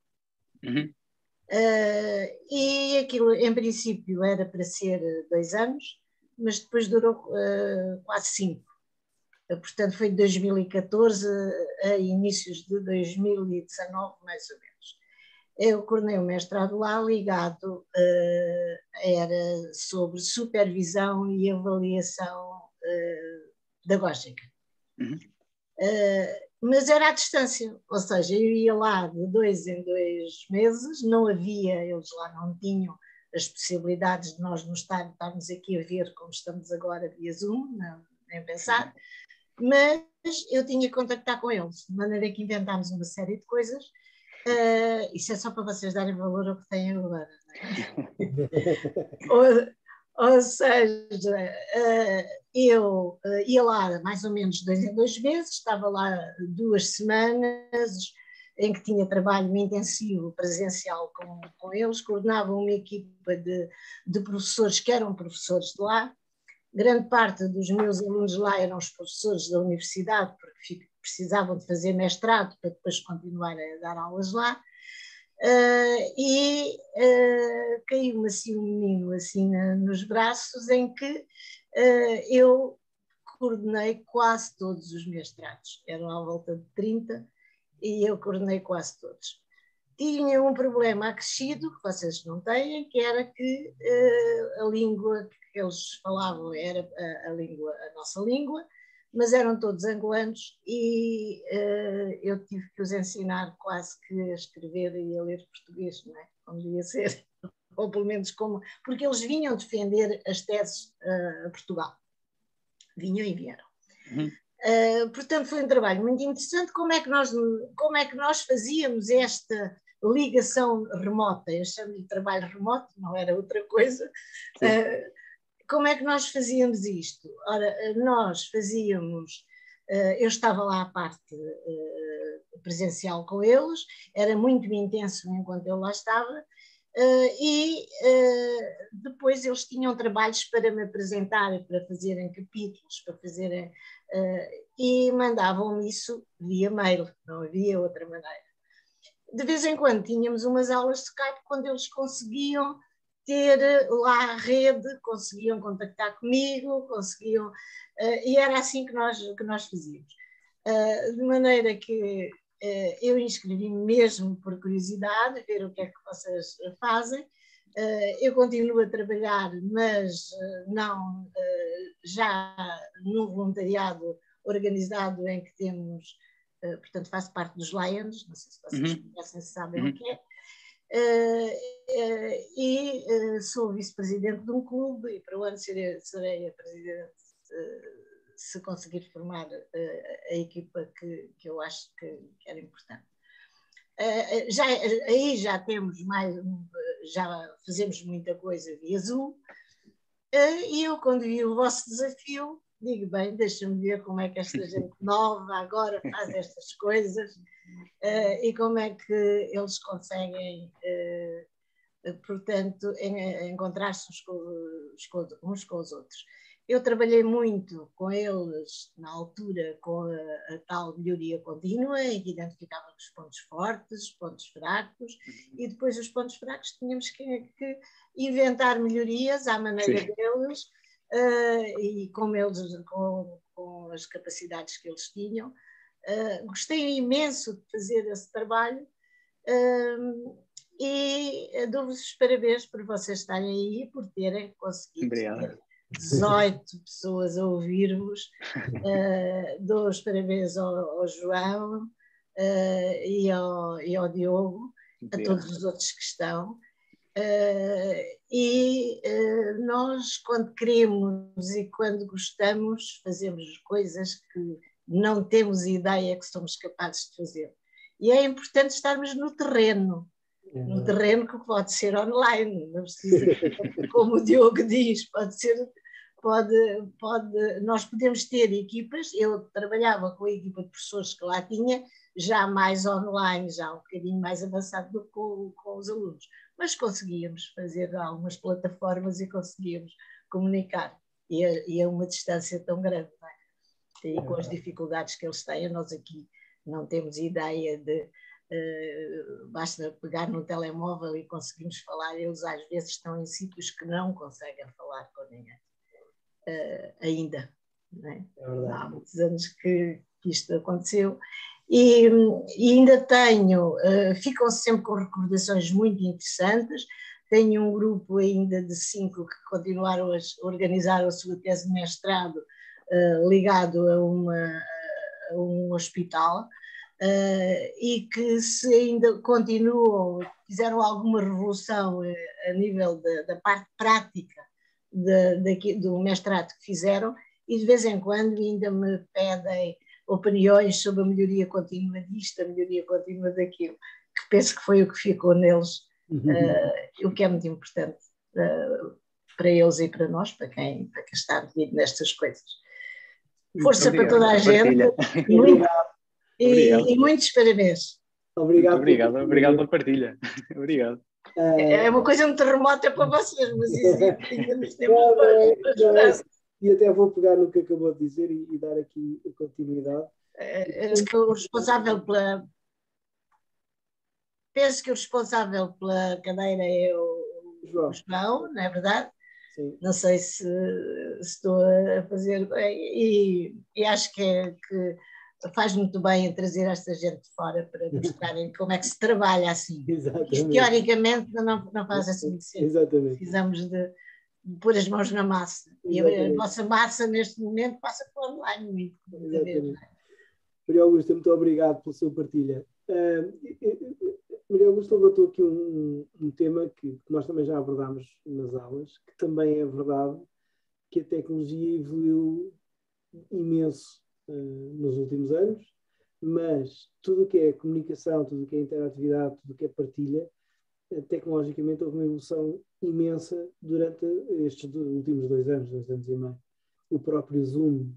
E aquilo, em princípio, era para ser 2 anos, mas depois durou quase 5. Portanto, foi de 2014 a inícios de 2019, mais ou menos. Eu coordenei um mestrado lá ligado, era sobre supervisão e avaliação pedagógica. Mas era à distância, ou seja, eu ia lá de 2 em 2 meses, não havia, eles lá não tinham as possibilidades de nós nos estarmos aqui a ver como estamos agora via Zoom, não, nem pensar, mas eu tinha que contactar com eles, de maneira que inventámos uma série de coisas. Isso é só para vocês darem valor ao que têm agora, não é? Ou seja, eu ia lá mais ou menos 2 em 2 meses, estava lá 2 semanas em que tinha trabalho intensivo presencial com eles, coordenava uma equipa de professores que eram professores de lá. Grande parte dos meus alunos lá eram os professores da universidade, porque precisavam de fazer mestrado para depois continuar a dar aulas lá. Caiu-me assim um menino assim nos braços em que eu coordenei quase todos os mestrados, eram à volta de 30 e eu coordenei quase todos. tinha um problema acrescido, que vocês não têm, que era que a língua que eles falavam era a nossa língua, mas eram todos angolanos e eu tive que os ensinar quase que a escrever e a ler português, não é? Como devia ser, ou pelo menos como... Porque eles vinham defender as teses a Portugal. Vinham e vieram. Portanto, foi um trabalho muito interessante. Como é que nós fazíamos esta ligação remota? Eu chamo de trabalho remoto, não era outra coisa. Como é que nós fazíamos isto? Ora, nós fazíamos, eu estava lá à parte presencial com eles, era muito intenso enquanto eu lá estava, e depois eles tinham trabalhos para me apresentar, para fazerem capítulos, para fazerem, e mandavam-me isso via mail, não havia outra maneira. De vez em quando tínhamos umas aulas de Skype quando eles conseguiam ter lá a rede, conseguiam contactar comigo, conseguiam, e era assim que nós fazíamos. De maneira que eu inscrevi-me mesmo por curiosidade, ver o que é que vocês fazem. Eu continuo a trabalhar, mas não já num voluntariado organizado em que temos, portanto faço parte dos Lions, não sei se vocês conhecem, se sabem o que é. E sou vice-presidente de um clube e para o ano serei a presidente se conseguir formar a equipa que eu acho que era importante. Aí já temos já fazemos muita coisa via Zoom, e eu quando vi o vosso desafio digo, bem, deixa-me ver como é que esta gente nova agora faz estas coisas e como é que eles conseguem portanto encontrar-se uns com os outros. Eu trabalhei muito com eles na altura com a tal melhoria contínua, em que identificávamos os pontos fortes, os pontos fracos, e depois os pontos fracos tínhamos que inventar melhorias à maneira deles, e como eles, com as capacidades que eles tinham. Gostei imenso de fazer esse trabalho, e dou-vos os parabéns por vocês estarem aí, por terem conseguido. Obrigado. 18 pessoas a ouvir-vos. Dou os parabéns ao João e ao Diogo, a todos os outros que estão. Nós, quando queremos e quando gostamos, fazemos coisas que não temos ideia que somos capazes de fazer. E é importante estarmos no terreno. No terreno que pode ser online, não precisa, como o Diogo diz, pode ser, nós podemos ter equipas, eu trabalhava com a equipa de professores que lá tinha, já mais online, já um bocadinho mais avançado do que com os alunos, mas conseguíamos fazer algumas plataformas e conseguíamos comunicar, e a uma distância tão grande, não é? E com as dificuldades que eles têm, nós aqui não temos ideia de... basta pegar no telemóvel e conseguimos falar. Eles às vezes estão em sítios que não conseguem falar com ninguém ainda, não é? Há muitos anos que isto aconteceu e ainda tenho, ficam sempre com recordações muito interessantes. Tenho um grupo ainda de 5 que continuaram a organizar a sua tese de mestrado ligado a um hospital. E que se ainda continuam, fizeram alguma revolução a nível da parte prática do mestrado que fizeram, e de vez em quando ainda me pedem opiniões sobre a melhoria contínua disto, a melhoria contínua daquilo, que penso que foi o que ficou neles, o que é muito importante para eles e para nós, para quem está metido nestas coisas. Força para toda a gente. E muitos parabéns. Obrigado pela partilha. Obrigado. É uma coisa muito remota para vocês, mas existe ainda nos tempos para e até vou pegar no que acabou de dizer e dar aqui a continuidade. O responsável penso que o responsável pela cadeira é o João, não é verdade? Sim. Não sei se estou a fazer bem, e acho que faz muito bem em trazer esta gente de fora para mostrarem como é que se trabalha assim. Exatamente. Isto, teoricamente, não faz assim de ser. Exatamente. Precisamos de pôr as mãos na massa. Exatamente. E a nossa massa, neste momento, passa por online. Exatamente. Maria Augusta, muito obrigado pela sua partilha. Maria Augusta levantou aqui um tema que nós também já abordámos nas aulas, que também é verdade que a tecnologia evoluiu imenso nos últimos anos, mas tudo o que é comunicação, tudo o que é interatividade, tudo o que é partilha, tecnologicamente houve uma evolução imensa durante estes últimos 2 anos e meio. O próprio Zoom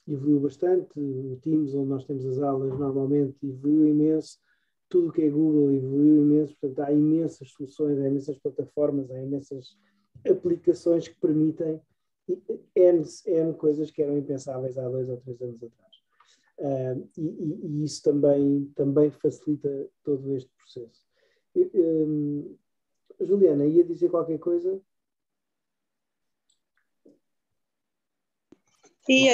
evoluiu bastante, o Teams, onde nós temos as aulas normalmente, evoluiu imenso, tudo o que é Google evoluiu imenso, portanto há imensas soluções, há imensas plataformas, há imensas aplicações que permitem N coisas que eram impensáveis há 2 ou 3 anos atrás. E isso também facilita todo este processo. Juliana, ia dizer qualquer coisa? Sim,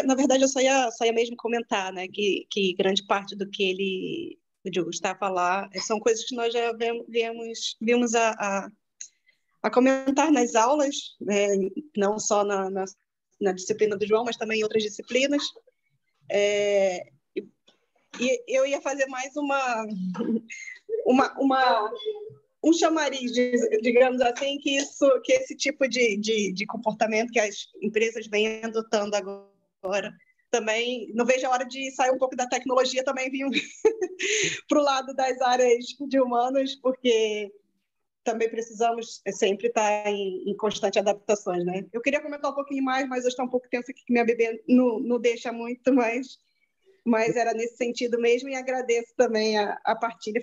na verdade, eu só ia mesmo comentar, né, que grande parte do que o Diogo está a falar são coisas que nós já vimos a comentar nas aulas, né, não só na disciplina do João, mas também em outras disciplinas. E eu ia fazer mais um chamariz, digamos assim, que esse tipo de comportamento que as empresas vêm adotando agora, também não vejo a hora de sair um pouco da tecnologia, também vir para o lado das áreas de humanas, porque também precisamos sempre estar em constante adaptações, né? Eu queria comentar um pouquinho mais, mas hoje está um pouco tenso aqui, que minha bebê não deixa muito, mas era nesse sentido mesmo, e agradeço também a partilha,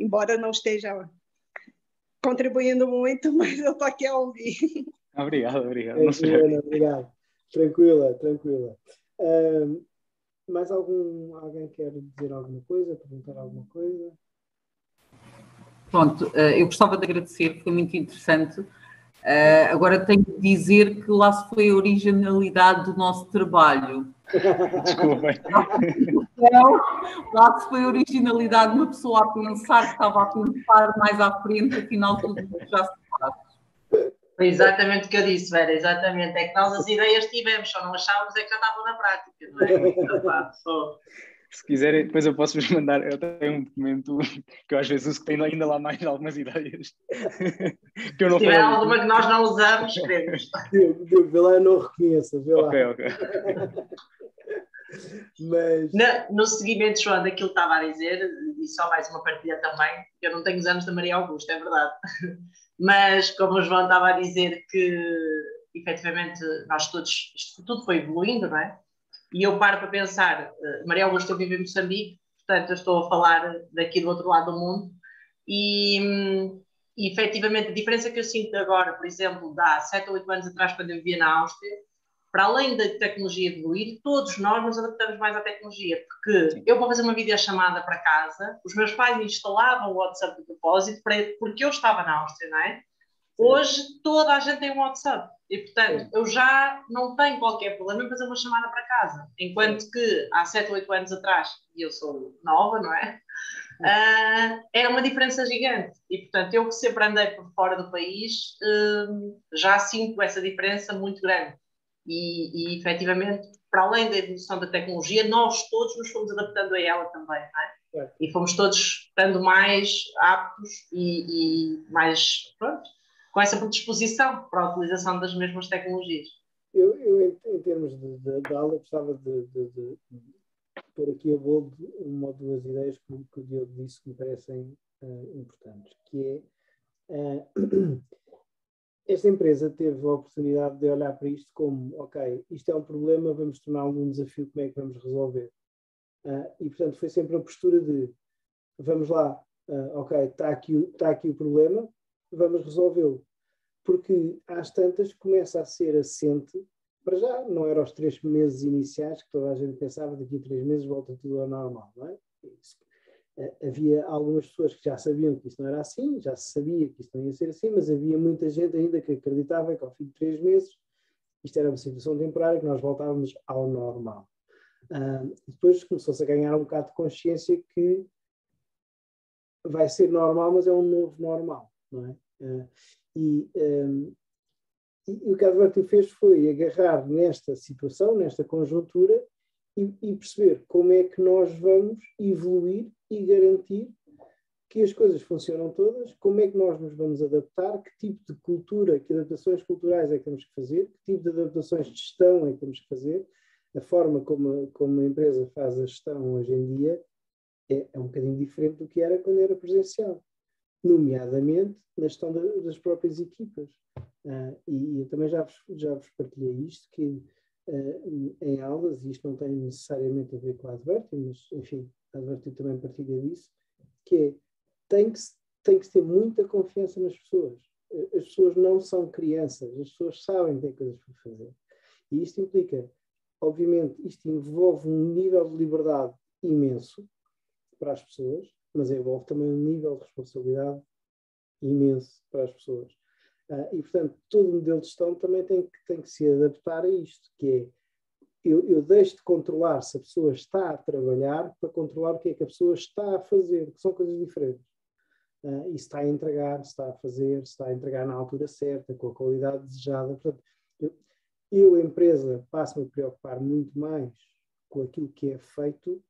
embora eu não esteja contribuindo muito, mas eu estou aqui a ouvir. Obrigado. Obrigado. Tranquila. Mais alguém quer dizer alguma coisa, perguntar alguma coisa? Pronto, eu gostava de agradecer, foi muito interessante. Agora tenho que dizer que lá se foi a originalidade do nosso trabalho. Desculpem. Lá se foi a originalidade de uma pessoa a pensar que estava a pensar mais à frente, afinal tudo já se faz. Foi exatamente o que eu disse, Vera, exatamente. É que nós as ideias tivemos, só não achávamos é que já estavam na prática, não é? Se quiserem, depois eu posso-vos mandar. Eu tenho um documento que eu às vezes uso que tem ainda lá mais algumas ideias. Que eu não se tiver alguma que nós não usamos, queremos. Vê lá, eu não reconheço. Vê lá. Ok. Mas... No seguimento, João, daquilo que estava a dizer, e só mais uma partilha também, eu não tenho os anos da Maria Augusta, é verdade. Mas, como o João estava a dizer, que efetivamente nós todos, isto tudo foi evoluindo, não é? E eu paro para pensar, Maria Augusta, eu vivo em Moçambique, portanto eu estou a falar daqui do outro lado do mundo, e efetivamente a diferença que eu sinto agora, por exemplo, de há 7 ou 8 anos atrás, quando eu vivia na Áustria, para além da tecnologia evoluir, todos nós nos adaptamos mais à tecnologia, porque eu vou fazer uma videochamada para casa, os meus pais instalavam o WhatsApp de propósito, porque eu estava na Áustria, não é? Hoje toda a gente tem um WhatsApp e, portanto, eu já não tenho qualquer problema em fazer uma chamada para casa. Enquanto que há 7 ou 8 anos atrás, e eu sou nova, não é? Era uma diferença gigante. E, portanto, eu que sempre andei por fora do país, já sinto essa diferença muito grande. E efetivamente, para além da evolução da tecnologia, nós todos nos fomos adaptando a ela também, não é? E fomos todos estando mais aptos e mais, pronto, com essa predisposição para a utilização das mesmas tecnologias. Eu em termos de aula, gostava de pôr aqui a bolo uma ou duas ideias que o Diogo disse que me parecem importantes, que é esta empresa teve a oportunidade de olhar para isto como, ok, isto é um problema, vamos torná-lo um desafio, como é que vamos resolver? E, portanto, foi sempre a postura de, vamos lá, ok, está aqui o problema, vamos resolvê-lo. Porque às tantas começa a ser assente, para já não era os 3 meses iniciais que toda a gente pensava, daqui a 3 meses volta tudo ao normal, não é? Havia algumas pessoas que já sabiam que isso não era assim, já se sabia que isso não ia ser assim, mas havia muita gente ainda que acreditava que ao fim de 3 meses isto era uma situação temporária, que nós voltávamos ao normal. Depois começou-se a ganhar um bocado de consciência que vai ser normal, mas é um novo normal, não é? E o que a Advertio fez foi agarrar nesta situação, nesta conjuntura, e perceber como é que nós vamos evoluir e garantir que as coisas funcionam todas, como é que nós nos vamos adaptar, que tipo de cultura, que adaptações culturais é que temos que fazer, que tipo de adaptações de gestão é que temos que fazer. A forma como a empresa faz a gestão hoje em dia é um bocadinho diferente do que era quando era presencial, nomeadamente na gestão das próprias equipas. E eu também já vos partilhei isto, que em aulas, e isto não tem necessariamente a ver com a Advertio, mas enfim, a Advertio também partilha disso, que é, tem que ter muita confiança nas pessoas. As pessoas não são crianças, as pessoas sabem que têm coisas para fazer. E isto implica, obviamente, isto envolve um nível de liberdade imenso para as pessoas, mas envolve também um nível de responsabilidade imenso para as pessoas. E, portanto, todo o modelo de gestão também tem que se adaptar a isto, que é, eu deixo de controlar se a pessoa está a trabalhar para controlar o que é que a pessoa está a fazer, que são coisas diferentes. E se está a entregar, se está a fazer, se está a entregar na altura certa, com a qualidade desejada. Portanto, eu empresa, passo-me a preocupar muito mais com aquilo que é feito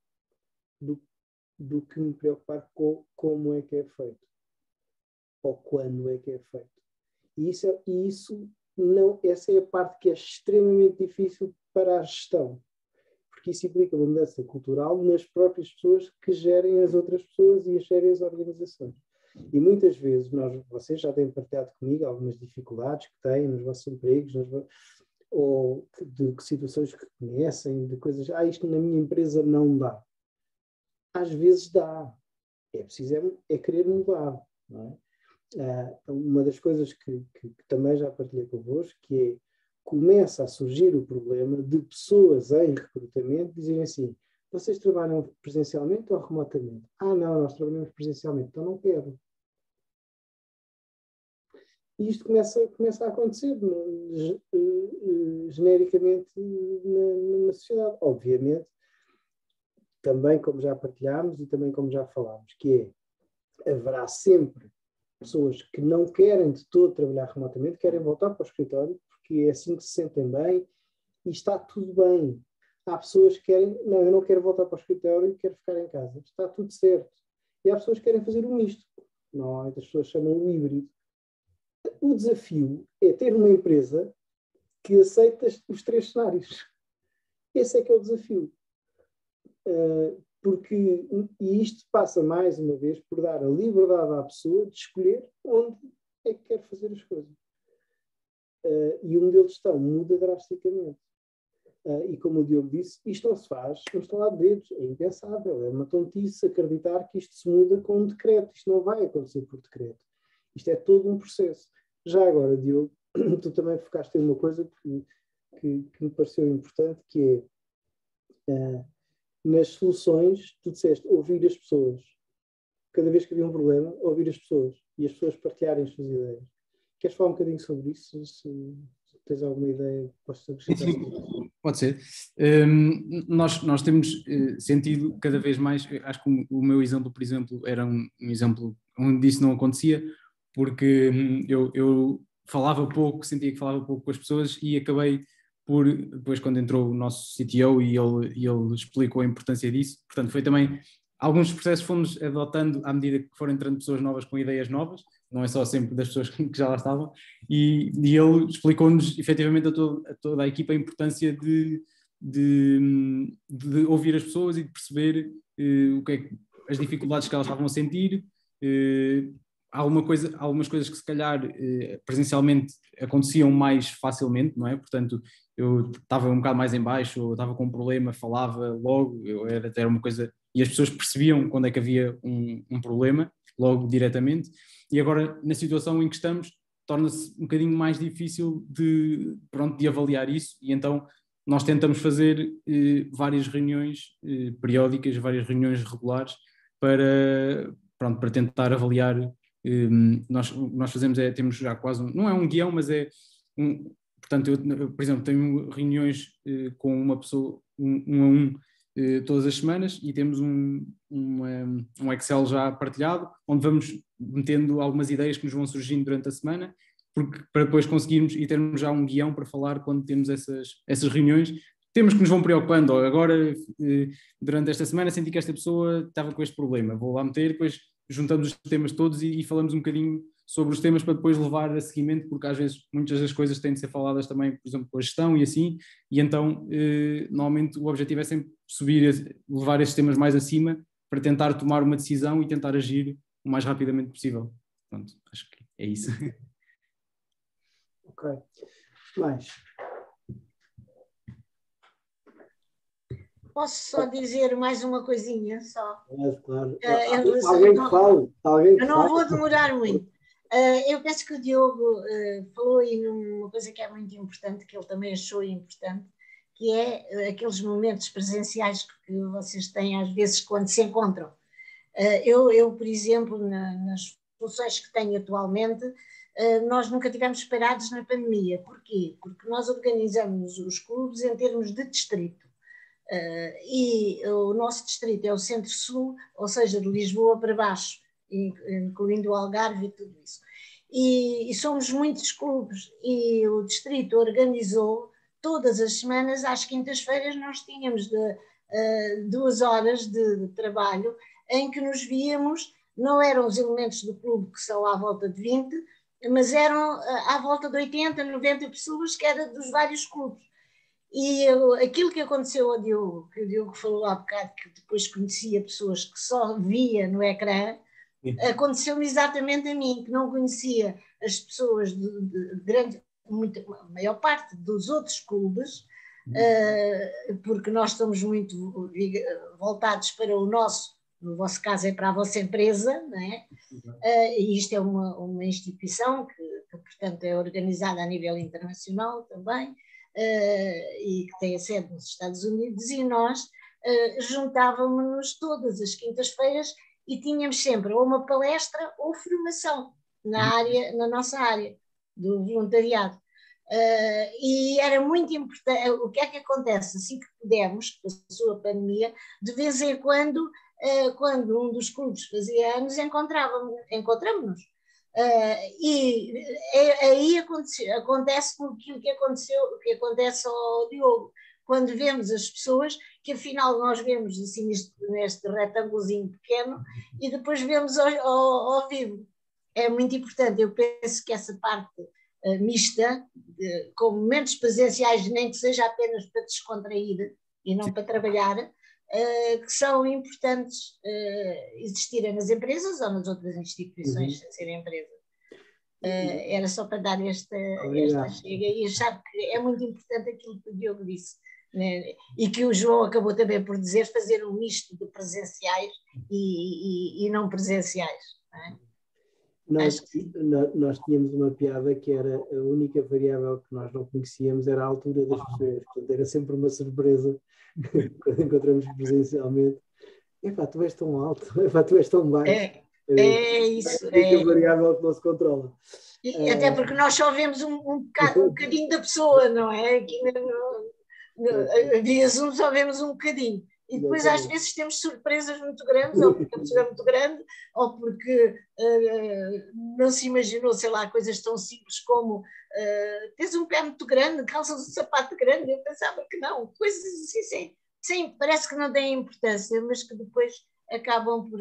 do que me preocupar com como é que é feito, ou quando é que é feito. E essa é a parte que é extremamente difícil para a gestão, porque isso implica uma mudança cultural nas próprias pessoas que gerem as outras pessoas e gerem as organizações. E muitas vezes, vocês já têm partilhado comigo algumas dificuldades que têm nos vossos empregos, ou de situações que conhecem, de coisas, isto na minha empresa não dá. Às vezes dá. É preciso querer mudar, não é? Uma das coisas que também já partilhei convosco, que é, começa a surgir o problema de pessoas em recrutamento dizerem assim, vocês trabalham presencialmente ou remotamente? Não, nós trabalhamos presencialmente, então não quero. E isto começa a acontecer genericamente na sociedade. Obviamente, também como já partilhámos e também como já falámos, que haverá sempre pessoas que não querem de todo trabalhar remotamente, querem voltar para o escritório, porque é assim que se sentem bem e está tudo bem. Há pessoas que querem, não, eu não quero voltar para o escritório, quero ficar em casa. Está tudo certo. E há pessoas que querem fazer o misto. Normalmente as pessoas chamam o híbrido. O desafio é ter uma empresa que aceita os três cenários. Esse é que é o desafio. E isto passa mais uma vez por dar a liberdade à pessoa de escolher onde é que quer fazer as coisas. E o modelo de gestão muda drasticamente. E como o Diogo disse, isto não se faz no estalar de dedos, é impensável, é uma tontice acreditar que isto se muda com um decreto, isto não vai acontecer por decreto. Isto é todo um processo. Já agora, Diogo, tu também focaste em uma coisa que me pareceu importante, que é, nas soluções, tu disseste ouvir as pessoas. Cada vez que havia um problema, ouvir as pessoas e as pessoas partilharem as suas ideias. Queres falar um bocadinho sobre isso? Se tens alguma ideia que possas acrescentar? Sim, pode ser. Nós temos sentido cada vez mais, acho que o meu exemplo, por exemplo, era um exemplo onde isso não acontecia, porque eu falava pouco, sentia que falava pouco com as pessoas e acabei por, depois quando entrou o nosso CTO e ele explicou a importância disso, portanto foi também, alguns processos fomos adotando à medida que foram entrando pessoas novas com ideias novas, não é só sempre das pessoas que já lá estavam, e ele explicou-nos efetivamente a toda a equipa a importância de ouvir as pessoas e de perceber o que é as dificuldades que elas estavam a sentir, algumas coisas que se calhar presencialmente aconteciam mais facilmente, não é? Portanto, eu estava um bocado mais em baixo, eu estava com um problema, falava logo, era uma coisa, e as pessoas percebiam quando é que havia um problema, logo diretamente, e agora na situação em que estamos, torna-se um bocadinho mais difícil de avaliar isso, e então nós tentamos fazer várias reuniões periódicas, várias reuniões regulares para tentar avaliar. Nós fazemos, temos já quase, não é um guião, mas portanto, eu, por exemplo, tenho reuniões com uma pessoa, um a um, todas as semanas, e temos um Excel já partilhado, onde vamos metendo algumas ideias que nos vão surgindo durante a semana, para depois conseguirmos e termos já um guião para falar quando temos essas reuniões. Temos que nos vão preocupando. Agora, durante esta semana, senti que esta pessoa estava com este problema. Vou lá meter, depois juntamos os temas todos e falamos um bocadinho sobre os temas para depois levar a seguimento, porque às vezes muitas das coisas têm de ser faladas também, por exemplo, com a gestão e assim, e então normalmente o objetivo é sempre levar esses temas mais acima para tentar tomar uma decisão e tentar agir o mais rapidamente possível. Pronto, acho que é isso. Ok. Mais? Posso só dizer mais uma coisinha? Só. Claro. Alguém que fale. Eu não vou demorar muito. Eu penso que o Diogo falou aí numa coisa que é muito importante, que ele também achou importante, que é aqueles momentos presenciais que vocês têm às vezes quando se encontram. Eu, por exemplo, nas funções que tenho atualmente, nós nunca tivemos parados na pandemia. Porquê? Porque nós organizamos os clubes em termos de distrito. E o nosso distrito é o Centro-Sul, ou seja, de Lisboa para baixo, incluindo o Algarve e tudo isso. E somos muitos clubes, e o distrito organizou todas as semanas, às quintas-feiras, nós tínhamos 2 horas de trabalho em que nos víamos. Não eram os elementos do clube, que são à volta de 20, mas eram à volta de 80, 90 pessoas, que era dos vários clubes. E aquilo que aconteceu ao Diogo, que o Diogo falou há bocado, que depois conhecia pessoas que só via no ecrã, aconteceu-me exatamente a mim, que não conhecia as pessoas de grande, a maior parte dos outros clubes, porque nós estamos muito voltados para o nosso, no vosso caso é para a vossa empresa, não é? E isto é uma instituição que, portanto, é organizada a nível internacional também, e que tem a sede nos Estados Unidos, e nós juntávamos-nos todas as quintas-feiras e tínhamos sempre ou uma palestra ou formação na nossa área do voluntariado. E era muito importante. O que é que acontece? Assim que pudemos, com a sua pandemia, de vez em quando, quando um dos clubes fazia anos, encontramos-nos. E aí acontece aquilo que acontece ao Diogo, quando vemos as pessoas, que afinal nós vemos assim neste retângulozinho pequeno, e depois vemos ao vivo. É muito importante. Eu penso que essa parte mista, com momentos presenciais, nem que seja apenas para descontrair e não para trabalhar, que são importantes existirem nas empresas ou nas outras instituições, sem serem empresas. Era só para dar esta chega e achar que é muito importante aquilo que o Diogo disse, né? E que o João acabou também por dizer, fazer um misto de presenciais e não presenciais. Não é? Nós tínhamos uma piada que era a única variável que nós não conhecíamos era a altura das pessoas, portanto era sempre uma surpresa quando encontramos presencialmente. Epá, tu és tão alto, epá, tu és tão baixo. É isso. É a variável que não se controla. Até porque nós só vemos um bocadinho da pessoa, não é? Aqui via Zoom só vemos um bocadinho. E depois às vezes temos surpresas muito grandes, ou porque a pessoa é muito grande, ou porque não se imaginou, sei lá, coisas tão simples como tens um pé muito grande, calças um sapato grande. Eu pensava que não, coisas assim, sim, parece que não têm importância, mas que depois acabam por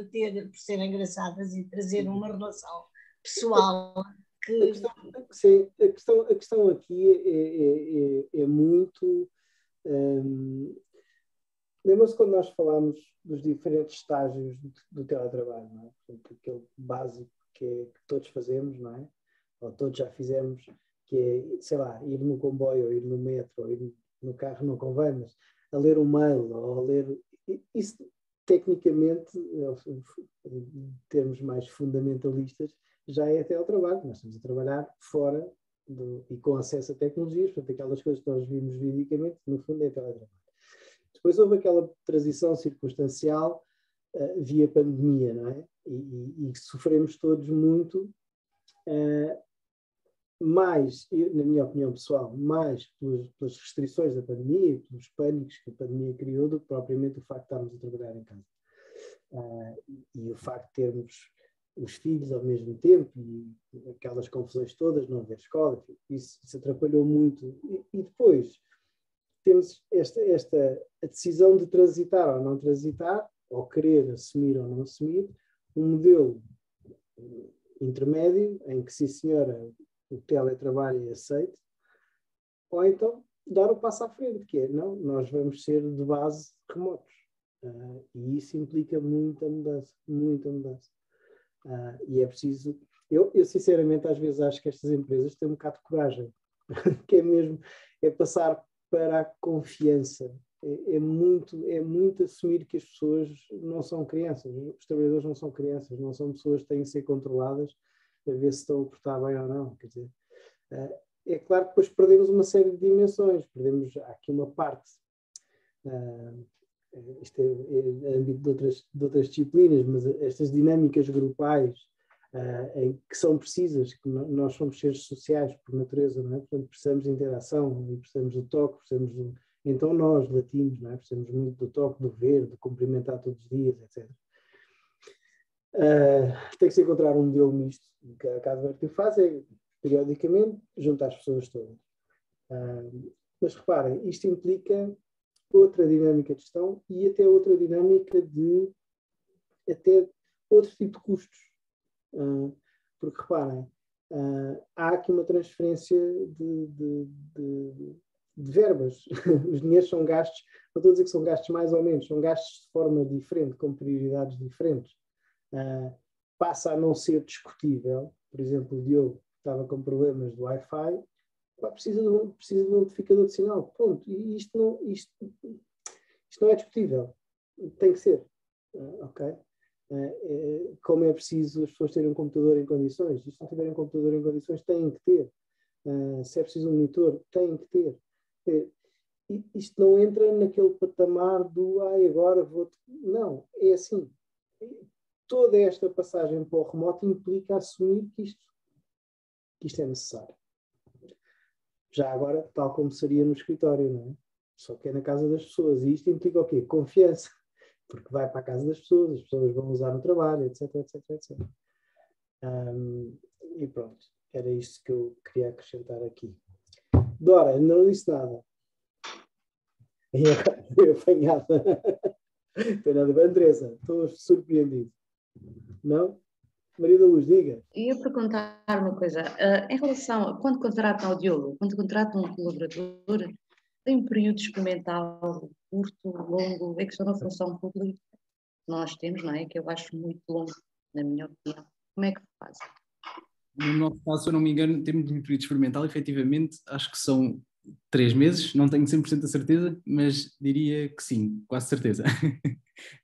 ser engraçadas e trazer uma relação pessoal. A questão aqui é muito... Lembra-se quando nós falámos dos diferentes estágios do teletrabalho, não é? Portanto, aquele básico que todos fazemos, não é? Ou todos já fizemos, que é, sei lá, ir no comboio, ou ir no metro, ou ir no carro, não convém, mas a ler um mail, ou a ler... Isso, tecnicamente, em termos mais fundamentalistas, já é teletrabalho. Nós estamos a trabalhar fora e com acesso a tecnologias, portanto, aquelas coisas que nós vimos juridicamente, no fundo, é teletrabalho. Depois houve aquela transição circunstancial via pandemia, não é? E sofremos todos muito, mais, na minha opinião pessoal, mais pelas restrições da pandemia, pelos pânicos que a pandemia criou, do que propriamente o facto de estarmos a trabalhar em casa. E o facto de termos os filhos ao mesmo tempo e aquelas confusões todas, não haver escola, isso atrapalhou muito. E depois temos a decisão de transitar ou não transitar, ou querer assumir ou não assumir, um modelo intermédio em que, sim senhora, o teletrabalho é aceito, ou então dar o passo à frente, que é, não, nós vamos ser de base remotos. E isso implica muita mudança, muita mudança. E é preciso... Eu sinceramente às vezes acho que estas empresas têm um bocado de coragem, que é passar para a confiança. É muito assumir que as pessoas não são crianças, os trabalhadores não são crianças, não são pessoas que têm que ser controladas a ver se estão a portar bem ou não. Quer dizer, é claro que depois perdemos uma série de dimensões, perdemos aqui uma parte, isto é âmbito de outras disciplinas, mas estas dinâmicas grupais que são precisas, que nós somos seres sociais por natureza, não é? Portanto precisamos de interação e precisamos do toque, então nós, latinos, não é? Precisamos muito do toque, do ver, de cumprimentar todos os dias, etc. Tem que se encontrar um modelo misto. O que a Casa Verde faz é, periodicamente, juntar as pessoas todas. Mas reparem, isto implica outra dinâmica de gestão e até outra dinâmica de até outro tipo de custos. Porque reparem, há aqui uma transferência de verbas. Os dinheiros são gastos, não estou a dizer que são gastos mais ou menos, são gastos de forma diferente, com prioridades diferentes. Passa a não ser discutível. Por exemplo, o Diogo estava com problemas do Wi-Fi, precisa de um amplificador de sinal. Pronto. E isto não é discutível. Tem que ser. Ok? Como é preciso as pessoas terem um computador em condições. E se não tiverem um computador em condições, têm que ter. Se é preciso um monitor, têm que ter. Isto não entra naquele patamar do agora vou... Não, é assim. Toda esta passagem para o remoto implica assumir que isto é necessário. Já agora, tal como seria no escritório, não é? Só que é na casa das pessoas. E isto implica o quê? Confiança. Porque vai para a casa das pessoas, as pessoas vão usar no trabalho, etc, etc, etc. E pronto. Era isto que eu queria acrescentar aqui. Dora, não disse nada. E agora foi apanhada. Andressa, estou surpreendido. Não? Maria da Luz, diga. Ia perguntar uma coisa. Em relação a quando contratam o Diogo, quando contratam um colaborador, tem um período experimental curto, longo, é questão da função pública que nós temos, não é? Que eu acho muito longo, na minha opinião. Como é que faz? No nosso caso, se eu não me engano, temos um período experimental, efetivamente, acho que são 3 meses, não tenho 100% a certeza, mas diria que sim, quase certeza.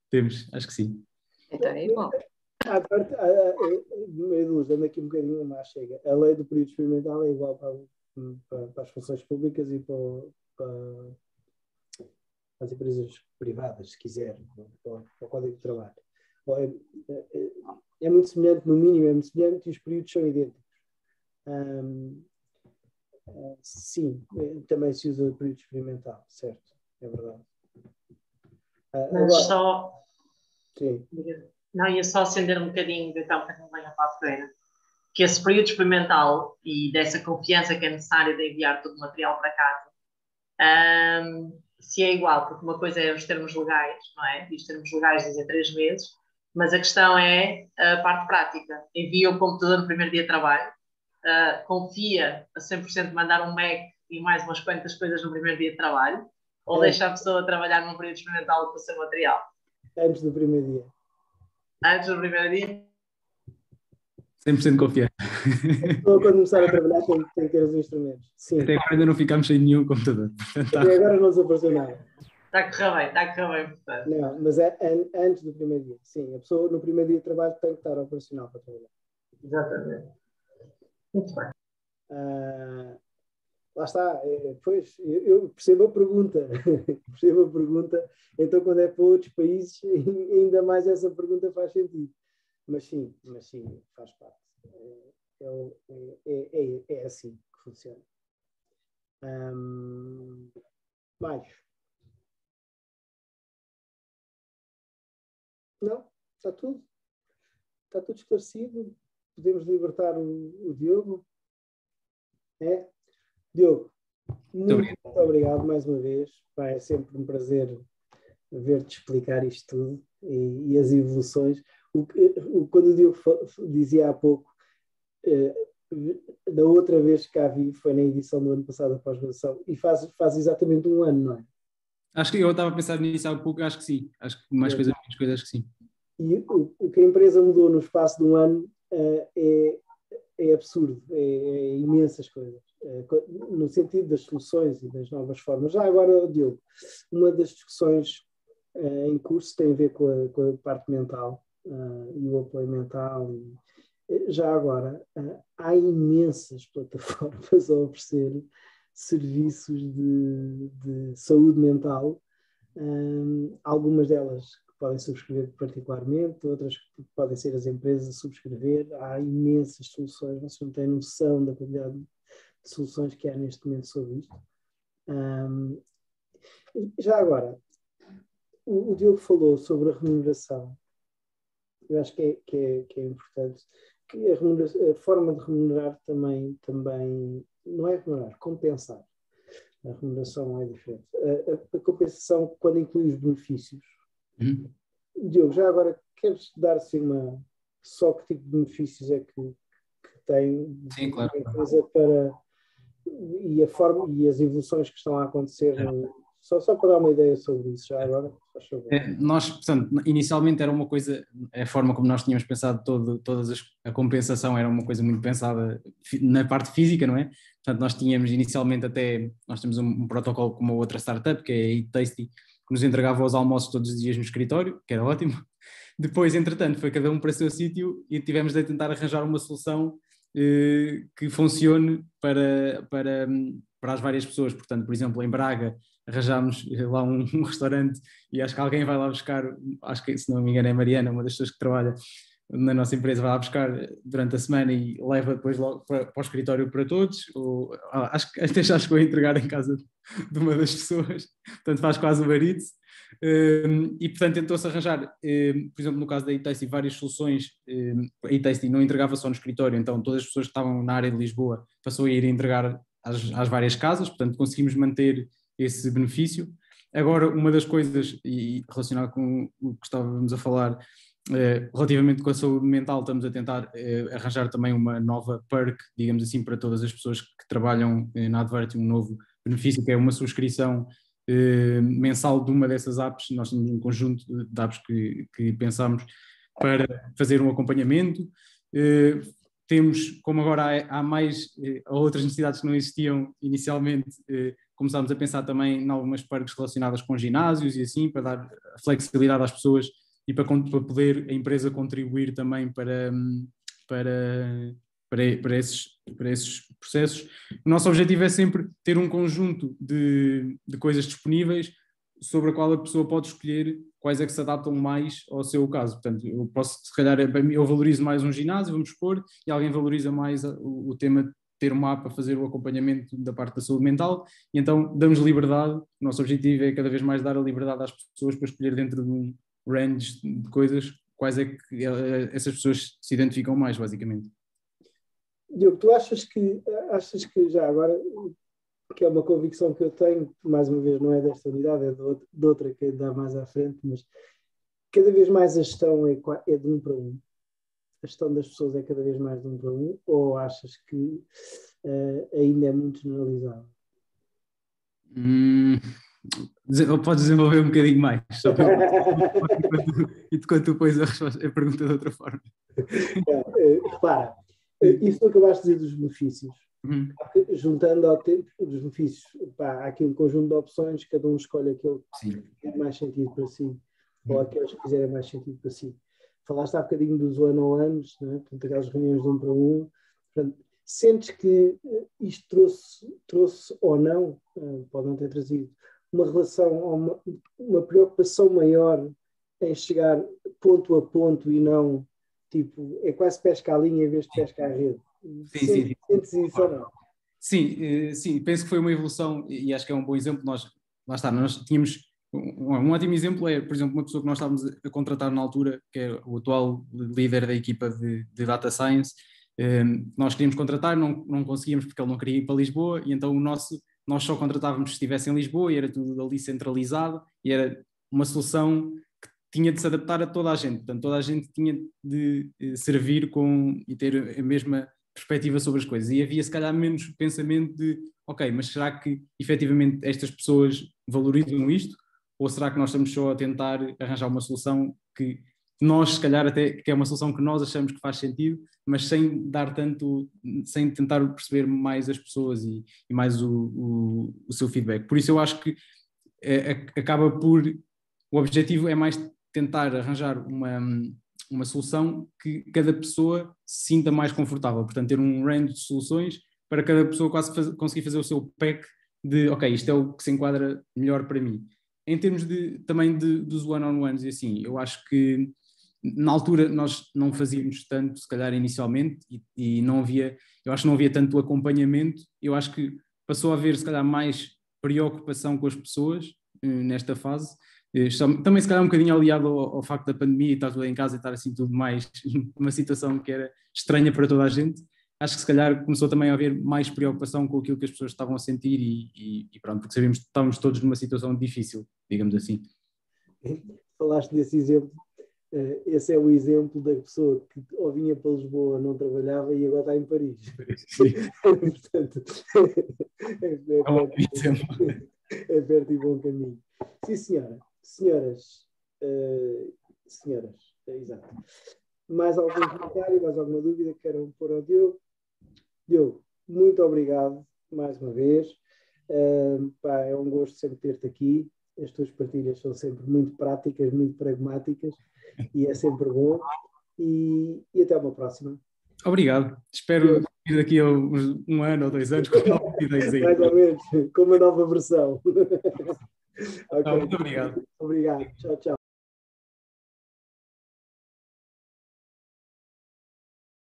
Temos, acho que sim. Então é igual. Dando aqui um bocadinho mais chega. A lei do período experimental é igual para as funções públicas e para as empresas privadas, se quiser, para o Código de Trabalho. É muito semelhante, no mínimo é muito semelhante, e os períodos são idênticos. Sim, também se usa o período experimental, certo, é verdade. Mas agora, só... Sim. Não, ia só acender um bocadinho, então, para que não venha para a feira, que esse período experimental e dessa confiança que é necessária de enviar todo o material para casa, se é igual, porque uma coisa é os termos legais, não é? E os termos legais dizem 3 meses, mas a questão é a parte prática. Envia o computador no primeiro dia de trabalho, confia a 100% de mandar um Mac e mais umas quantas coisas no primeiro dia de trabalho, ou deixa a pessoa trabalhar num período experimental com o seu material? Antes do primeiro dia. Antes do primeiro dia? 100% confiante. Quando começar a trabalhar tem que ter os instrumentos. Sim. Até agora ainda não ficámos sem nenhum computador. Até agora não desapareceu nada. Está a correr bem, portanto. Não, mas é antes do primeiro dia. Sim, a pessoa no primeiro dia de trabalho tem que estar operacional para trabalhar. Exatamente. Muito bem. Lá está, pois, eu percebo a pergunta. Percebo a pergunta. Então, quando é para outros países, ainda mais essa pergunta faz sentido. Mas sim, faz parte. É assim que funciona. Mais? Não? Está tudo? Está tudo esclarecido? Podemos libertar o Diogo? É? Diogo, muito obrigado mais uma vez. Pá, é sempre um prazer ver-te explicar isto tudo e as evoluções. Quando o Diogo dizia há pouco, da outra vez que cá vi, foi na edição do ano passado da pós-graduação, e faz exatamente um ano, não é? Acho que eu estava a pensar nisso há pouco, acho que sim. Acho que mais coisas, menos coisas, acho que sim. E o que a empresa mudou no espaço de um ano é absurdo, é imensas coisas, no sentido das soluções e das novas formas. Já agora, Diogo, uma das discussões em curso tem a ver com a parte mental e o apoio mental. Já agora, há imensas plataformas a oferecer serviços de saúde mental, algumas delas que podem subscrever particularmente, outras que podem ser as empresas a subscrever. Há imensas soluções, vocês não têm noção da quantidade de soluções que há neste momento sobre isto. Já agora, o Diogo falou sobre a remuneração. Eu acho que é importante. Que a forma de remunerar também não é remunerar, compensar. A remuneração é diferente. A compensação, quando inclui os benefícios. Diogo, já agora, queres dar assim só que tipo de benefícios é que tem Sim, claro. a empresa para e a forma e as evoluções que estão a acontecer só para dar uma ideia sobre isso já agora. Nós, portanto, inicialmente era uma coisa, a forma como nós tínhamos pensado a compensação era uma coisa muito pensada na parte física, não é? Portanto, nós tínhamos inicialmente nós temos um protocolo com uma outra startup, que é a Eat Tasty, que nos entregava os almoços todos os dias no escritório, que era ótimo. Depois, entretanto, foi cada um para o seu sítio e tivemos de tentar arranjar uma solução que funcione para as várias pessoas. Portanto, por exemplo, em Braga arranjámos lá um restaurante e acho que alguém vai lá buscar, acho que se não me engano é a Mariana, uma das pessoas que trabalha na nossa empresa, vai lá buscar durante a semana e leva depois logo para o escritório para todos, ou acho que até já chegou a entregar em casa de uma das pessoas, portanto faz quase o Uber Eats. E portanto tentou-se arranjar, por exemplo no caso da Eat Tasty, várias soluções. A Eat Tasty não entregava só no escritório, então todas as pessoas que estavam na área de Lisboa passou a ir entregar às várias casas, portanto conseguimos manter esse benefício. Agora, uma das coisas, e relacionado com o que estávamos a falar, relativamente com a saúde mental, estamos a tentar arranjar também uma nova perk, digamos assim, para todas as pessoas que trabalham na Advert, um novo benefício, que é uma subscrição mensal de uma dessas apps. Nós temos um conjunto de apps que pensámos para fazer um acompanhamento. Temos, como agora há outras necessidades que não existiam inicialmente, começámos a pensar também em algumas perks relacionadas com ginásios e assim, para dar flexibilidade às pessoas e para poder a empresa contribuir também para esses processos. O nosso objetivo é sempre ter um conjunto de coisas disponíveis sobre a qual a pessoa pode escolher quais é que se adaptam mais ao seu caso. Portanto, eu posso, se calhar, eu valorizo mais um ginásio, vamos supor, e alguém valoriza mais o tema de ter uma app para fazer o acompanhamento da parte da saúde mental, e então damos liberdade. O nosso objetivo é cada vez mais dar a liberdade às pessoas para escolher dentro de um range de coisas quais é que essas pessoas se identificam mais, basicamente. Diogo, tu achas que já agora, que é uma convicção que eu tenho, mais uma vez não é desta unidade, é de outra que dá mais à frente, mas cada vez mais a gestão é de 1 para 1? A gestão das pessoas é cada vez mais de 1 para 1? Ou achas que ainda é muito generalizado? Podes desenvolver um bocadinho mais, só para e depois tu pões a pergunta de outra forma. Repara, isso que acabaste de dizer dos benefícios. Juntando ao tempo dos benefícios, há aqui um conjunto de opções, cada um escolhe aquele que tem mais sentido para si, ou aqueles que fizerem mais sentido para si. Falaste há bocadinho dos one-on-ones, né? Portanto, aquelas reuniões de 1 para 1. Portanto, sentes que isto trouxe ou não, pode não ter trazido, uma relação ou uma preocupação maior em chegar ponto a ponto e não, tipo, é quase pesca à linha em vez de pesca à rede? Sim. Sentes isso ou não? Sim, penso que foi uma evolução e acho que é um bom exemplo. Nós tínhamos um ótimo exemplo, por exemplo, uma pessoa que nós estávamos a contratar na altura, que é o atual líder da equipa de Data Science. Nós queríamos contratar, não conseguíamos porque ele não queria ir para Lisboa, e então nós só contratávamos se estivesse em Lisboa, e era tudo ali centralizado, e era uma solução que tinha de se adaptar a toda a gente. Portanto, toda a gente tinha de servir e ter a mesma perspectiva sobre as coisas, e havia se calhar menos pensamento de ok, mas será que efetivamente estas pessoas valorizam isto, ou será que nós estamos só a tentar arranjar uma solução que nós se calhar até que é uma solução que nós achamos que faz sentido, mas sem sem tentar perceber mais as pessoas e mais o seu feedback. Por isso eu acho que acaba por, o objetivo é mais tentar arranjar uma solução que cada pessoa se sinta mais confortável, portanto ter um range de soluções para cada pessoa quase conseguir fazer o seu pack de, ok, isto é o que se enquadra melhor para mim. Em termos também dos one-on-ones e assim, eu acho que na altura nós não fazíamos tanto, se calhar inicialmente, e não havia, eu acho que não havia tanto acompanhamento. Eu acho que passou a haver se calhar mais preocupação com as pessoas nesta fase, também se calhar um bocadinho aliado ao facto da pandemia e estar tudo em casa e estar assim tudo mais uma situação que era estranha para toda a gente. Acho que se calhar começou também a haver mais preocupação com aquilo que as pessoas estavam a sentir e pronto, porque sabíamos que estávamos todos numa situação difícil, digamos assim. Falaste desse exemplo, esse é o exemplo da pessoa que ou vinha para Lisboa, não trabalhava e agora está em Paris. Sim. Portanto, é perto e bom caminho. Sim, senhora. Senhoras, exato. Mais algum comentário, mais alguma dúvida que queiram pôr ao Diogo? Diogo, muito obrigado mais uma vez. É um gosto sempre ter-te aqui. As tuas partilhas são sempre muito práticas, muito pragmáticas e é sempre bom. E até uma próxima. Obrigado. Espero ir daqui a um ano ou 2 anos com novas ideias aí. Mais ou menos, com uma nova versão. Okay. Muito obrigado. Obrigado. Tchau, tchau.